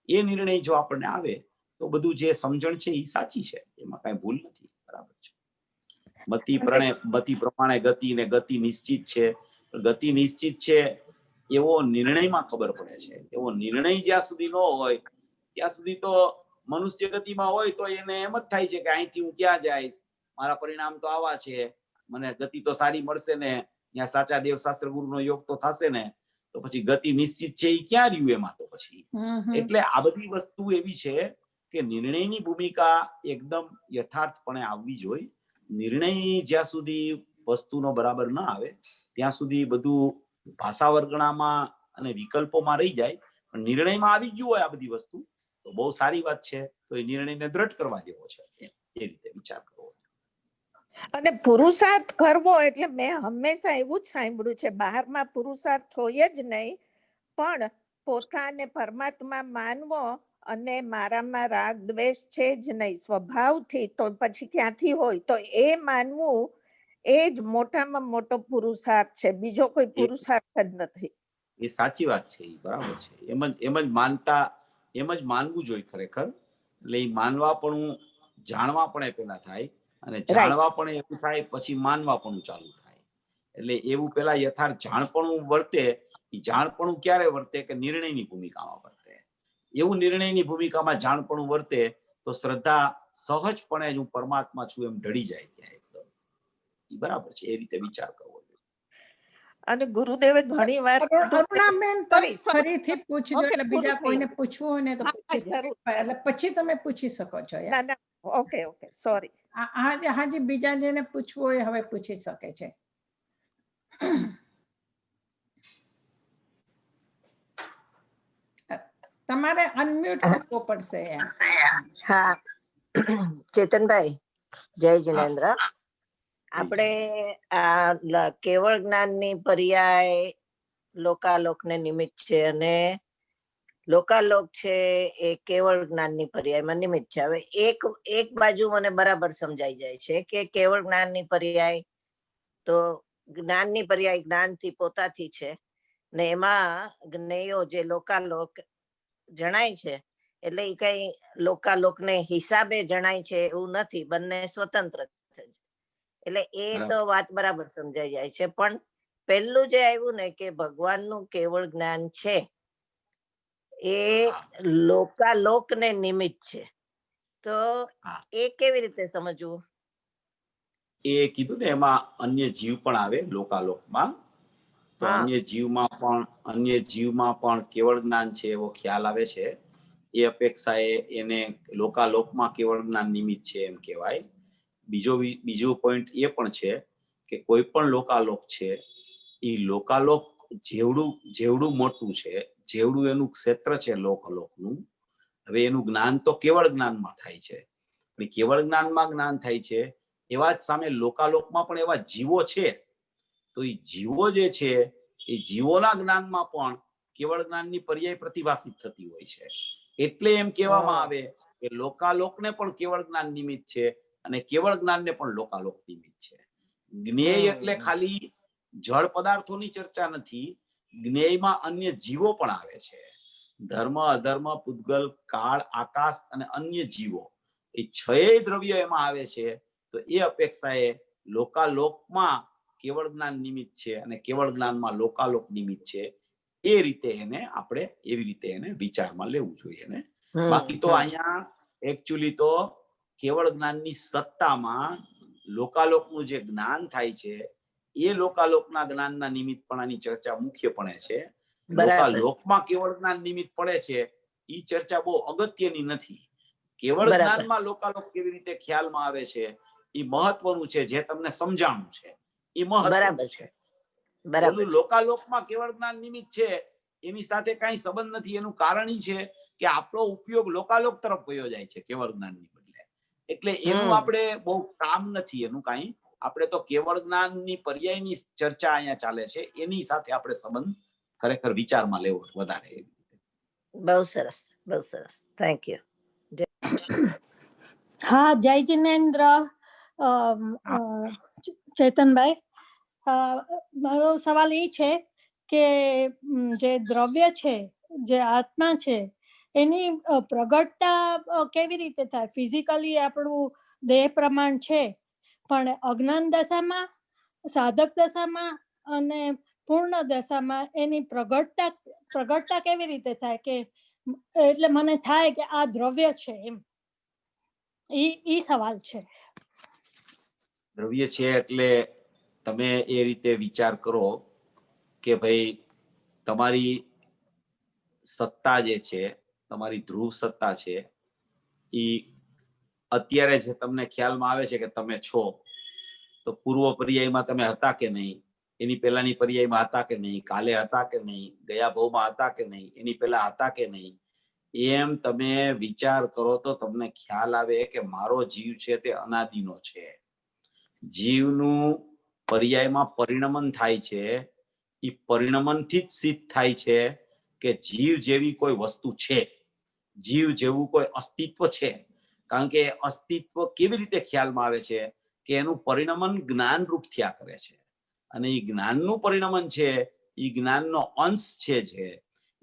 એ નિર્ણય જો આપણને આવે તો બધું જે સમજણ છે એ સાચી છે, એમાં કઈ ભૂલ નથી. બરાબર છે. મતિ પ્રમાણે ગતિ ને ગતિ નિશ્ચિત છે. ગતિ નિશ્ચિત છે એવો નિર્ણયમાં ખબર પડે છે. એવો નિર્ણય જ્યાં સુધી ન હોય ત્યાં સુધી તો મનુષ્ય ગતિમાં હોય તો એને એમ જ થાય છે કે અહીંથી હું ક્યાં જઈશ, મારા પરિણામ તો આવા છે, મને ગતિ તો સારી મળશે ને, ત્યાં સાચા દેવશાસ્ત્ર ગુરુનો યોગ તો થશે ને, તો પછી ગતિ નિશ્ચિત છે એ ક્યાં રહ્યું એમાં તો પછી. એટલે આ બધી વસ્તુ એવી છે કે નિર્ણયની ભૂમિકા એકદમ યથાર્થપણે આવવી જોઈએ. નિર્ણય જ્યાં સુધી વસ્તુનો બરાબર ન આવે ત્યાં સુધી બધું ભાષા વર્ગણામાં અને વિકલ્પોમાં રહી જાય. પણ નિર્ણયમાં આવી ગયું હોય આ બધી વસ્તુ તો બહુ સારી વાત છે. તો એ નિર્ણયને દ્રઢ કરવા જેવો છે, એ રીતે વિચાર કરવો. અને પુરુષાર્થ કરવો એટલે મેં હંમેશા એવું જ સાંભળ્યું છે, બહારમાં પુરુષાર્થ હોય જ નહીં, પણ પોતાને પરમાત્મા માનવો અને મારામાં રાગ દ્વેષ છે જ નહીં સ્વભાવથી, તો પછી ક્યાંથી હોય, તો એ માનવું એ જ મોટામાં મોટો પુરુષાર્થ છે. બીજો કોઈ પુરુષાર્થ જ નથી. એ સાચી વાત છે, એ બરાબર છે. એમ જ માનવું જોઈએ ખરેખર. એટલે એ માનવા પણ જાણવા પણ પેલા થાય અને જાણવા પણ એવું થાય પછી માનવા પણ ચાલુ થાય. એટલે એવું પેલા યથાર્થ જાણપણું વર્તે. એ જાણપણું ક્યારે વર્તે કે નિર્ણયની ભૂમિકામાં વર્તે. એવું નિર્ણયની ભૂમિકામાં જાણપણું વર્તે તો શ્રદ્ધા સહજપણે જ હું પરમાત્મા છું એમ ઢળી જાય ત્યાં એકદમ. એ બરાબર છે. એ રીતે વિચાર કરવો જોઈએ. અને ગુરુદેવે ઘણી વાર અરુણાબેન તમે Sorry, sorry. ફરીથી પૂછજો Okay, એટલે બીજા પૂરું કોઈને થયું. પૂછવું હોય ને તો હા, પૂછી જરૂર. શકો. એટલે પછી તમે પૂછી શકો છો યાર. ના ના ઓકે ઓકે સોરી. હાજી બીજા જેને પૂછવું હોય હવે પૂછી શકે છે. તમારે અનમ્યુટ કરવો પડશે યાર. હા ચેતનભાઈ, જય જિનેન્દ્ર. આપણે આ કેવળ જ્ઞાનની પર્યાય લોકાલોકને નિમિત્ત છે અને લોકાલોક છે એ કેવળ જ્ઞાનની પર્યાયમાં નિમિત્ત છે. હવે એક બાજુ મને બરાબર સમજાઈ જાય છે કે કેવળ જ્ઞાનની પર્યાય તો જ્ઞાનની પર્યાય જ્ઞાનથી પોતાથી છે ને એમાં જ્ઞેયો જે લોકાલોક જણાય છે એટલે એ કઈ લોકાલોકને હિસાબે જણાય છે એવું નથી, બંને સ્વતંત્ર છે. એટલે એ તો વાત બરાબર સમજાઈ જાય છે. પણ પહેલું જે આવ્યું ને કે ભગવાનનું કેવળ જ્ઞાન છે એ લોકાલોકને નિમિત્ત છે, તો એ કેવી રીતે સમજવું? એ કીધું ને એમાં અન્ય જીવ પણ આવે લોકાલોકમાં, તો અન્ય જીવમાં પણ કેવળ જ્ઞાન છે એવો ખ્યાલ આવે છે. એ અપેક્ષાએ એને લોકાલોકમાં કેવળ જ્ઞાન નિમિત્ત છે એમ કહેવાય. બીજો પોઈન્ટ એ પણ છે કે કોઈ પણ લોકાલોક છે એ લોકાલોક જેવડું મોટું છે, જેવડું એનું ક્ષેત્ર છે લોકાલોકનું, હવે એનું જ્ઞાન તો કેવળ જ્ઞાનમાં થાય છે. કેવળ જ્ઞાનમાં જ્ઞાન થાય છે એવા જ સામે લોકાલોકમાં પણ એવા જીવો છે, તો એ જીવો જે છે એ જીવોના જ્ઞાનમાં પણ કેવળ જ્ઞાનની પર્યાય પ્રતિભાષિત થતી હોય છે. એટલે એમ કહેવામાં આવે કે લોકાલોકને પણ કેવળ જ્ઞાન નિમિત્ત છે અને કેવળ જ્ઞાનને પણ લોકાલોક નિમિત્ત છે. જ્ઞેય એટલે ખાલી જળ પદાર્થોની ચર્ચા નથી, જ્ઞેયમાં અન્ય જીવો પણ આવે છે. ધર્મ, અધર્મ, પૂતગલ, કાળ, આકાશ અને અન્ય જીવો, એ 6 દ્રવ્ય એમાં આવે છે. તો એ અપેક્ષાએ લોકાલોકમાં કેવળ જ્ઞાન નિમિત્ત છે અને કેવળ જ્ઞાનમાં લોકાલોક નિમિત્ત છે. એ રીતે આપણે એવી રીતે એને વિચારમાં લેવું જોઈએ ને. બાકી તો અહીંયા એકચ્યુઅલી તો કેવળ જ્ઞાનની સત્તામાં લોકાલોકનું જે જ્ઞાન થાય છે એ લોકાલોકના જ્ઞાનના નિમિત્તપણાની ચર્ચા મુખ્યપણે છે. લોકાલોકમાં કેવળ જ્ઞાન નિમિત્ત પડે છે એ ચર્ચા બહુ અગત્યની નથી. કેવળ જ્ઞાનમાં લોકાલોક કેવી રીતે ખ્યાલમાં આવે છે એ મહત્વનું છે, જે તમને સમજાણું છે એ મહત્વનું છે. બોલું લોકાલોકમાં કેવળ જ્ઞાન નિમિત્ત છે એની સાથે કઈ સંબંધ નથી. એનું કારણ એ છે કે આપણો ઉપયોગ લોકાલોક તરફ વયો જાય છે કેવળ જ્ઞાનની બદલે. એટલે એનું આપણે બહુ કામ નથી એનું કઈ. આપણે તો કેવળ જ્ઞાનની પર્યાયની ચર્ચા અહીંયા ચાલે છે, એની સાથે આપણે સંબંધ ખરેખર વિચારમાં લેવો વધારે. બહુ સરસ, બહુ સરસ, થેન્ક યુ. હા, જય જિનેન્દ્ર. ચેતનભાઈ, મારો સવાલ એ છે કે જે દ્રવ્ય છે, જે આત્મા છે, એની પ્રગટતા કેવી રીતે થાય? ફિઝિકલી આપણું દેહ પ્રમાણ છે, પણ અજ્ઞાન દશામાં, સાધક દશામાં અને પૂર્ણ દશામાં એની પ્રગટતા કેવી રીતે થાય? કે એટલે મને થાય કે આ દ્રવ્ય છે એમ, ઈ સવાલ છે. દ્રવ્ય છે એટલે તમે એ રીતે વિચાર કરો કે ભાઈ તમારી સત્તા જે છે, તમારી ધ્રુવ સત્તા છે, એ અત્યારે જે તમને ખ્યાલમાં આવે છે કે તમે છો, તો પૂર્વ પર્યાયમાં તમે હતા કે નહીં, એની પહેલાની પર્યાયમાં હતા કે નહીં, કાલે હતા કે નહીં, ગયા ભાવમાં હતા કે નહીં, એની પહેલા હતા કે નહીં, એમ તમે વિચાર કરો તો તમને ખ્યાલ આવે કે મારો જીવ છે તે અનાદિનો છે. જીવનું પર્યાયમાં પરિણમન થાય છે, એ પરિણમનથી જ સિદ્ધ થાય છે કે જીવ જેવી કોઈ વસ્તુ છે, જીવ જેવું કોઈ અસ્તિત્વ છે. કારણ કે અસ્તિત્વ કેવી રીતે ખ્યાલમાં આવે છે કે એનું પરિણમન જ્ઞાન રૂપ થયા કરે છે, અને એ જ્ઞાનનું પરિણમન છે, એ જ્ઞાનનો અંશ છે, જે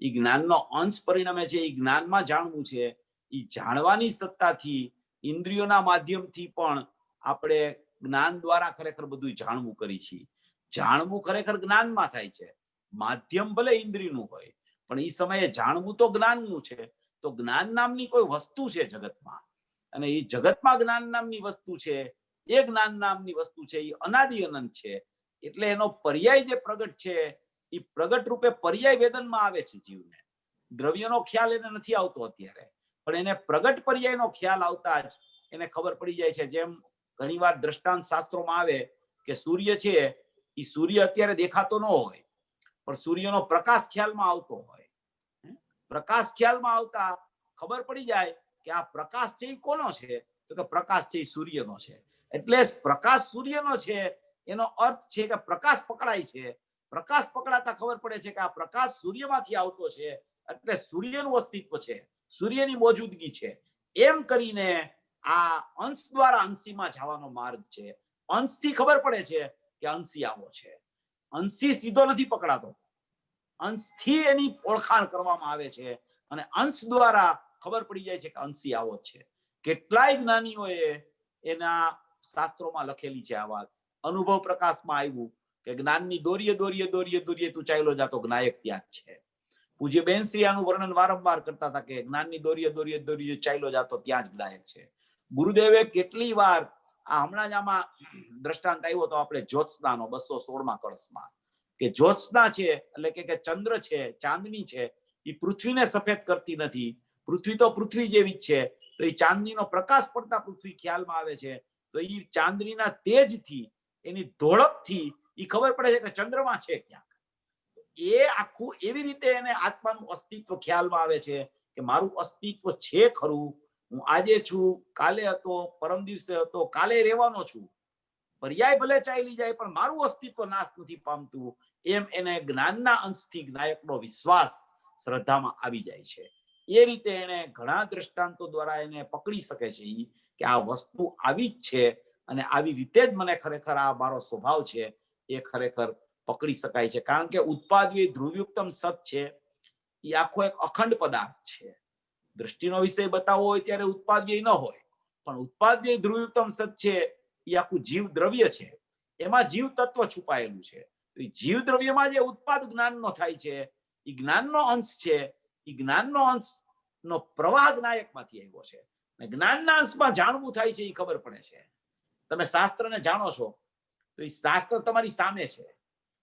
એ જ્ઞાનનો અંશ પરિણમે છે, એ જ્ઞાનમાં જાણવું છે. એ જાણવાની સત્તાથી ઇન્દ્રિયોના માધ્યમથી પણ આપણે જ્ઞાન દ્વારા ખરેખર બધું જાણવું કરી છીએ. જાણવું ખરેખર જ્ઞાનમાં થાય છે. માધ્યમ ભલે ઇન્દ્રિયનું હોય, પણ એ સમયે જાણવું તો જ્ઞાનનું છે. તો જ્ઞાન નામની કોઈ વસ્તુ છે જગતમાં, અને એ જગતમાં જ્ઞાન નામની વસ્તુ છે, એ જ્ઞાન નામની વસ્તુ છે, એ અનાદિ અનંત છે. એટલે એનો પર્યાય જે પ્રગટ છે એ પ્રગટ રૂપે પર્યાય વેદનમાં આવે છે જીવને. દ્રવ્યનો ખ્યાલ એને નથી આવતો અત્યારે, પણ એને પ્રગટ પર્યાયનો ખ્યાલ આવતા જ એને ખબર પડી જાય છે. જેમ ઘણીવાર દ્રષ્ટાંત શાસ્ત્રોમાં આવે કે સૂર્ય છે એ સૂર્ય અત્યારે દેખાતો ન હોય, પણ સૂર્યનો પ્રકાશ ખ્યાલમાં આવતો હોય. પ્રકાશ ખ્યાલમાં આવતા ખબર પડી જાય કે આ પ્રકાશ છે એ કોનો છે, તો કે પ્રકાશ છે એ સૂર્યનો છે. એટલે પ્રકાશ સૂર્યનો છે એનો અર્થ છે કે પ્રકાશ પકડાય છે. પ્રકાશ પકડાતા ખબર પડે છે કે આ પ્રકાશ સૂર્યમાંથી આવતો છે, એટલે સૂર્યનું અસ્તિત્વ છે, સૂર્યની મોજૂદગી છે. એમ કરીને આ અંશ દ્વારા અંશીમાં જવાનો માર્ગ છે. અંશથી ખબર પડે છે કે અંશી આવો છે. અંશી સીધો નથી પકડાતો, અંશથી એની ઓળખાણ કરવામાં આવે છે અને અંશ દ્વારા ખબર પડી જાય છે કે અંશી આવો છે. કેટલાય જ્ઞાનીઓએ એના શાસ્ત્રોમાં લખેલી છે આ વાત. અનુભવ પ્રકાશમાં આવ્યું કે જ્ઞાનની દોરીએ દોરીએ દોરીએ દોરીએ તું ચાલ્યો જાતો જ્ઞાયક ત્યાં જ છે. પૂજ્ય બેનશ્રી આનું વર્ણન વારંવાર કરતા હતા કે જ્ઞાનની દોરીએ દોરીએ દોરીએ ચાલ્યો જાતો ત્યાં જ જ્ઞાયક છે. ગુરુદેવે કેટલી વાર આ હમણાં જ આમાં દ્રષ્ટાંત આવ્યો તો આપણે જ્યોત્સનાનો 216માં કળશમાં કે જ્યોત્સના છે એટલે કે ચંદ્ર છે, ચાંદની છે, એ પૃથ્વીને સફેદ કરતી નથી. પૃથ્વી તો પૃથ્વી જેવી જ છે, તો એ ચાંદનીનો પ્રકાશ પડતા પૃથ્વી ખ્યાલમાં આવે છે. તો એ ચાંદનીના તેજથી, એની ધોળકથી એ ખબર પડે છે કે ચંદ્રમા છે ક્યાંક. એ આખું એવી રીતે એને આત્માનું અસ્તિત્વ ખ્યાલમાં આવે છે કે મારું અસ્તિત્વ છે ખરું, હું આજે છું, કાલે હતો, પરમ દિવસે હતો, કાલે રહેવાનો છું. પર્યાય ભલે ચાલી જાય પણ મારું અસ્તિત્વ નાશ નથી પામતું. એમ એને જ્ઞાનના અંશથી જ્ઞાયકનો વિશ્વાસ શ્રદ્ધામાં આવી જાય છે. એ રીતે એને ઘણા દ્રષ્ટાંતો દ્વારા એને પકડી શકે છે કે આ વસ્તુ આવી જ છે અને આવી રીતે જ મને ખરેખર આ મારો સ્વભાવ છે એ ખરેખર પકડી શકાય છે. કારણ કે ઉત્પાદ્ય ધ્રુવયુક્તમ સત છે એ આખો એક અખંડ પદાર્થ છે. દ્રષ્ટિનો વિષય બતાવવો હોય ત્યારે ઉત્પાદ્ય ન હોય, પણ ઉત્પાદ્ય ધ્રુવયુક્તમ સત છે એ આખું જીવ દ્રવ્ય છે. એમાં જીવ તત્વ છુપાયેલું છે. જીવ દ્રવ્યમાં જે ઉત્પાદ જ્ઞાનનો થાય છે એ જ્ઞાનનો અંશ છે. એ જ્ઞાનનો અંશનો પ્રવાહ જ્ઞાયકમાંથી આવ્યો છે. જ્ઞાનના અંશમાં જાણવું થાય છે એ ખબર પડે છે. તમે શાસ્ત્રને જાણો છો તો એ શાસ્ત્ર તમારી સામે છે,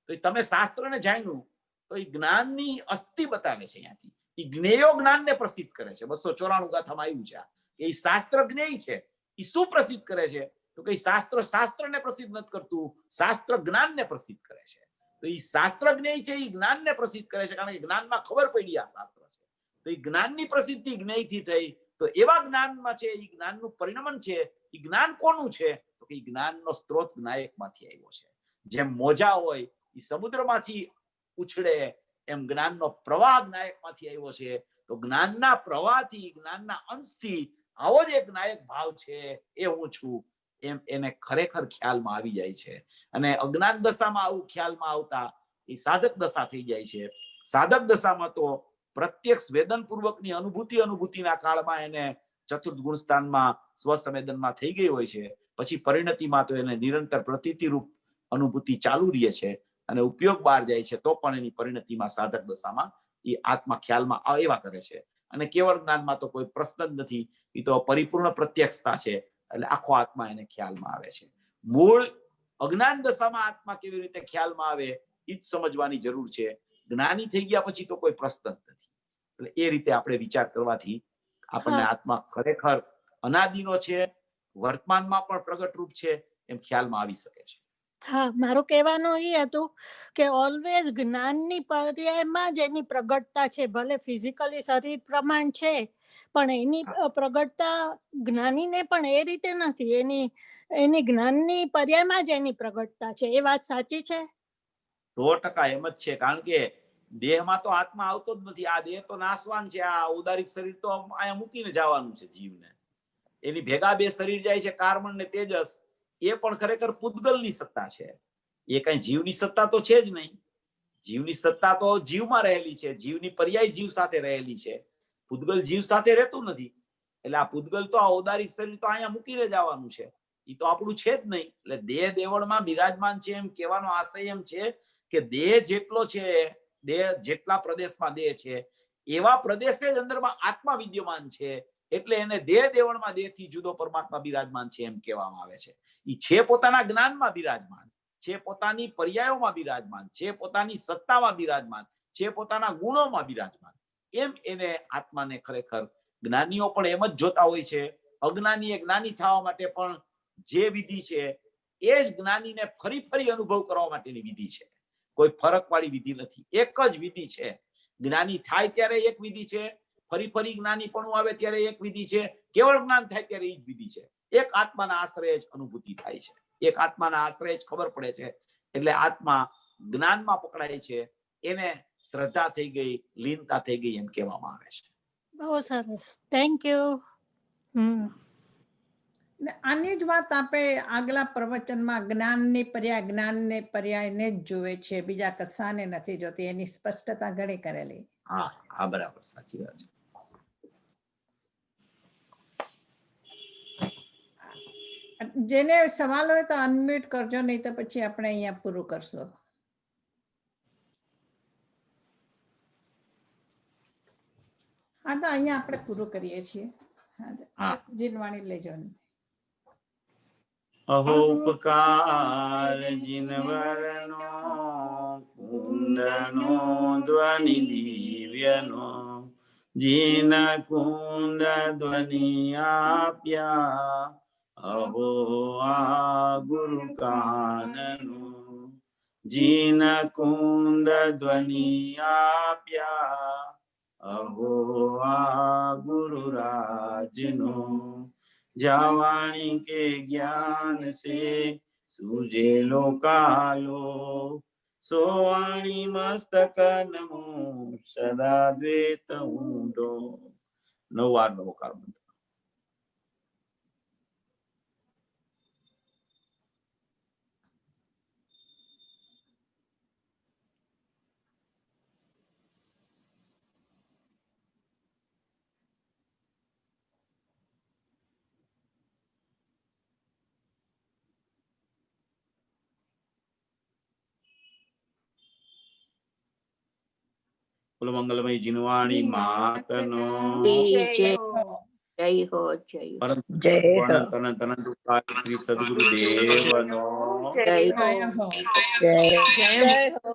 તો તમે શાસ્ત્રને જાણ્યું તો એ જ્ઞાનની અસ્થિ બતાવે છે. અહીંયાથી એ જ્ઞેયો જ્ઞાનને પ્રસિદ્ધ કરે છે. 294 ગાથામાં આવ્યું છે કે એ શાસ્ત્ર જ્ઞેય છે. એ શું પ્રસિદ્ધ કરે છે તો કે શાસ્ત્ર શાસ્ત્રને પ્રસિદ્ધ નથી કરતું, શાસ્ત્ર જ્ઞાનને પ્રસિદ્ધ કરે છે. તો એ શાસ્ત્ર જ્ઞેય છે એ જ્ઞાનને પ્રસિદ્ધ કરે છે, કારણ કે જ્ઞાનમાં ખબર પડી આ શાસ્ત્ર છે. તો એ જ્ઞાનની પ્રસિદ્ધિ જ્ઞેયથી થઈ. તો એવા જ્ઞાનમાં છે એ જ્ઞાનનું પરિણમન છે. એ જ્ઞાન કોનું છે તો કે જ્ઞાનનો સ્ત્રોત જ્ઞાયકમાંથી આવ્યો છે. જેમ મોજા હોય એ સમુદ્રમાંથી ઉછળે એમ જ્ઞાનનો પ્રવાહ જ્ઞાયકમાંથી આવ્યો છે. તો જ્ઞાનના પ્રવાહથી, જ્ઞાનના અંશથી આવો જ એક જ્ઞાયક ભાવ છે એ હું છું એમ એને ખરેખર ખ્યાલમાં આવી જાય છે. અને અજ્ઞાન દશામાં આવું ખ્યાલમાં આવતા એ સાધક દશા થઈ જાય છે. સાધક દશામાં તો પ્રત્યક્ષ વેદન પૂર્વકની અનુભૂતિના કાળમાં એને ચતુર્થ ગુણ સ્થાનમાં સ્વસંવેદનમાં થઈ ગઈ હોય છે. પછી પરિણતિમાં તો એને નિરંતર પ્રતીતિ રૂપ અનુભૂતિ ચાલુ રહે છે અને ઉપયોગ બહાર જાય છે. તો પણ એની પરિણતિમાં સાધક દશામાં એ આત્મા ખ્યાલમાં એવા કરે છે. અને કેવળ જ્ઞાનમાં તો કોઈ પ્રશ્ન જ નથી. એ તો પરિપૂર્ણ પ્રત્યક્ષતા છે. એટલે આખો આત્મા એને ખ્યાલમાં આવે છે. મૂળ અજ્ઞાન દશામાં આત્મા કેવી રીતે ખ્યાલમાં આવે એ જ સમજવાની જરૂર છે. જ્ઞાની થઈ ગયા પછી તો કોઈ પ્રશ્ન જ નથી. એટલે એ રીતે આપણે વિચાર કરવાથી આપણને આત્મા ખરેખર અનાદિનો છે, વર્તમાનમાં પણ પ્રગટ રૂપ છે એમ ખ્યાલમાં આવી શકે છે. હા, મારું કહેવાનું એ હતું કે ઓલવેઝ જ્ઞાનની પર્યાયમાં જ એની પ્રગટતા છે. ભલે ફિઝિકલી શરીર પ્રમાણ છે પણ એની પ્રગટતા જ્ઞાનીને પણ એ રીતે નથી. એની જ્ઞાનની પર્યાયમાં જ એની પ્રગટતા છે. એ વાત સાચી છે? 100% એમ જ છે. કારણ કે દેહમાં તો આત્મા આવતો જ નથી. આ દેહ તો નાશવાન છે. આ ઉદારિક શરીર તો અહીંયા મૂકીને જવાનું છે જીવને. એની ભેગા બે શરીર જાય છે, કાર્બન ને તેજસ. એ પણ ખરેખર પૂતગલની સત્તા છે. એ કઈ જીવની સત્તા તો છે જ નહીં. જીવની સત્તા તો જીવમાં રહેલી છે. જીવની પર્યાય જીવ સાથે રહેલી છે. પૂતગલ જીવ સાથે રહેતું નથી. એટલે આ પૂતગલ તો આ ઔદારિક શરીર તો અહીંયા મૂકીને જવાનું છે. એ તો આપણું છે જ નહીં. એટલે દેહ દેવળમાં બિરાજમાન છે એમ કહેવાનો આશય એમ છે કે દેહ જેટલો છે, દેહ જેટલા પ્રદેશમાં દેહ છે એવા પ્રદેશે જ અંદરમાં આત્મા વિદ્યમાન છે. એટલે એને દેહ દેવળમાં દેહથી જુદો પરમાત્મા બિરાજમાન છે એમ કહેવામાં આવે છે. એ છે પોતાના જ્ઞાનમાં બિરાજમાન. છે પોતાની પર્યાયોમાં બિરાજમાન, છે પોતાની સત્તામાં બિરાજમાન, છે પોતાના ગુણોમાં બિરાજમાન. એમ એને આત્માને ખરેખર જ્ઞાનીઓ પણ એમ જ જોતા હોય છે. અજ્ઞાનીએ જ્ઞાની થવા માટે પણ જે વિધિ છે એ જ જ્ઞાનીને ફરી ફરી અનુભવ કરવા માટેની વિધિ છે. કોઈ ફરક વાળી વિધિ નથી, એક જ વિધિ છે. જ્ઞાની થાય ત્યારે એક વિધિ છે, ફરી ફરી જ્ઞાનીપણું આવે ત્યારે એક વિધિ છે, કેવળ જ્ઞાન થાય ત્યારે એ જ વિધિ છે. એક આત્માના આશ્રય જ અનુભૂતિ થાય છે, એક આત્માના આશ્રય જ ખબર પડે છે. એટલે આત્મા જ્ઞાનમાં પકડાય છે, એને શ્રદ્ધા થઈ ગઈ, લીનતા થઈ ગઈ એમ કહેવામાં આવે છે. બહુ સરસ, થેન્ક યુ. આની જ વાત આપણે આગલા પ્રવચનમાં જ્ઞાનની પર્યાયને જ જુએ છે, બીજા કશાને નથી જોતી. એની સ્પષ્ટતા ઘણી કરેલી. હા, બરાબર, સાચી વાત છે. જેને સવાલ હોય તો અનમ્યુટ કરજો, નહીં તો પછી આપણે અહીંયા પૂરું કરશું. હા, તો અહીંયા આપણે પૂરું કરીએ છીએ. જીનવાણી લેજો. અહો ઉપકાર જીનવરનો, કુંદનો ધ્વનિ દિવ્યનો, જીન કુંદ ધ્વનિ આપ્યા. અહો આ ગુરુ કાનનો, જીન કુંદ ધ્વનિ આપ્યા. અહો આ ગુરુ રાજનો, જાવાણી કે જ્ઞાન સે સુજે લોકાલો. સોવાણી મસ્તક નમો સદા દ્વેત ઊંડો. 9 વાર નવકાર મંત્ર. બોલો મંગલમય જીનવાણી માતનો. જય હો, જય અનંત અનંત અનંત શ્રી સદગુરુ દેવનો. જય હો. જય હો. જય હો.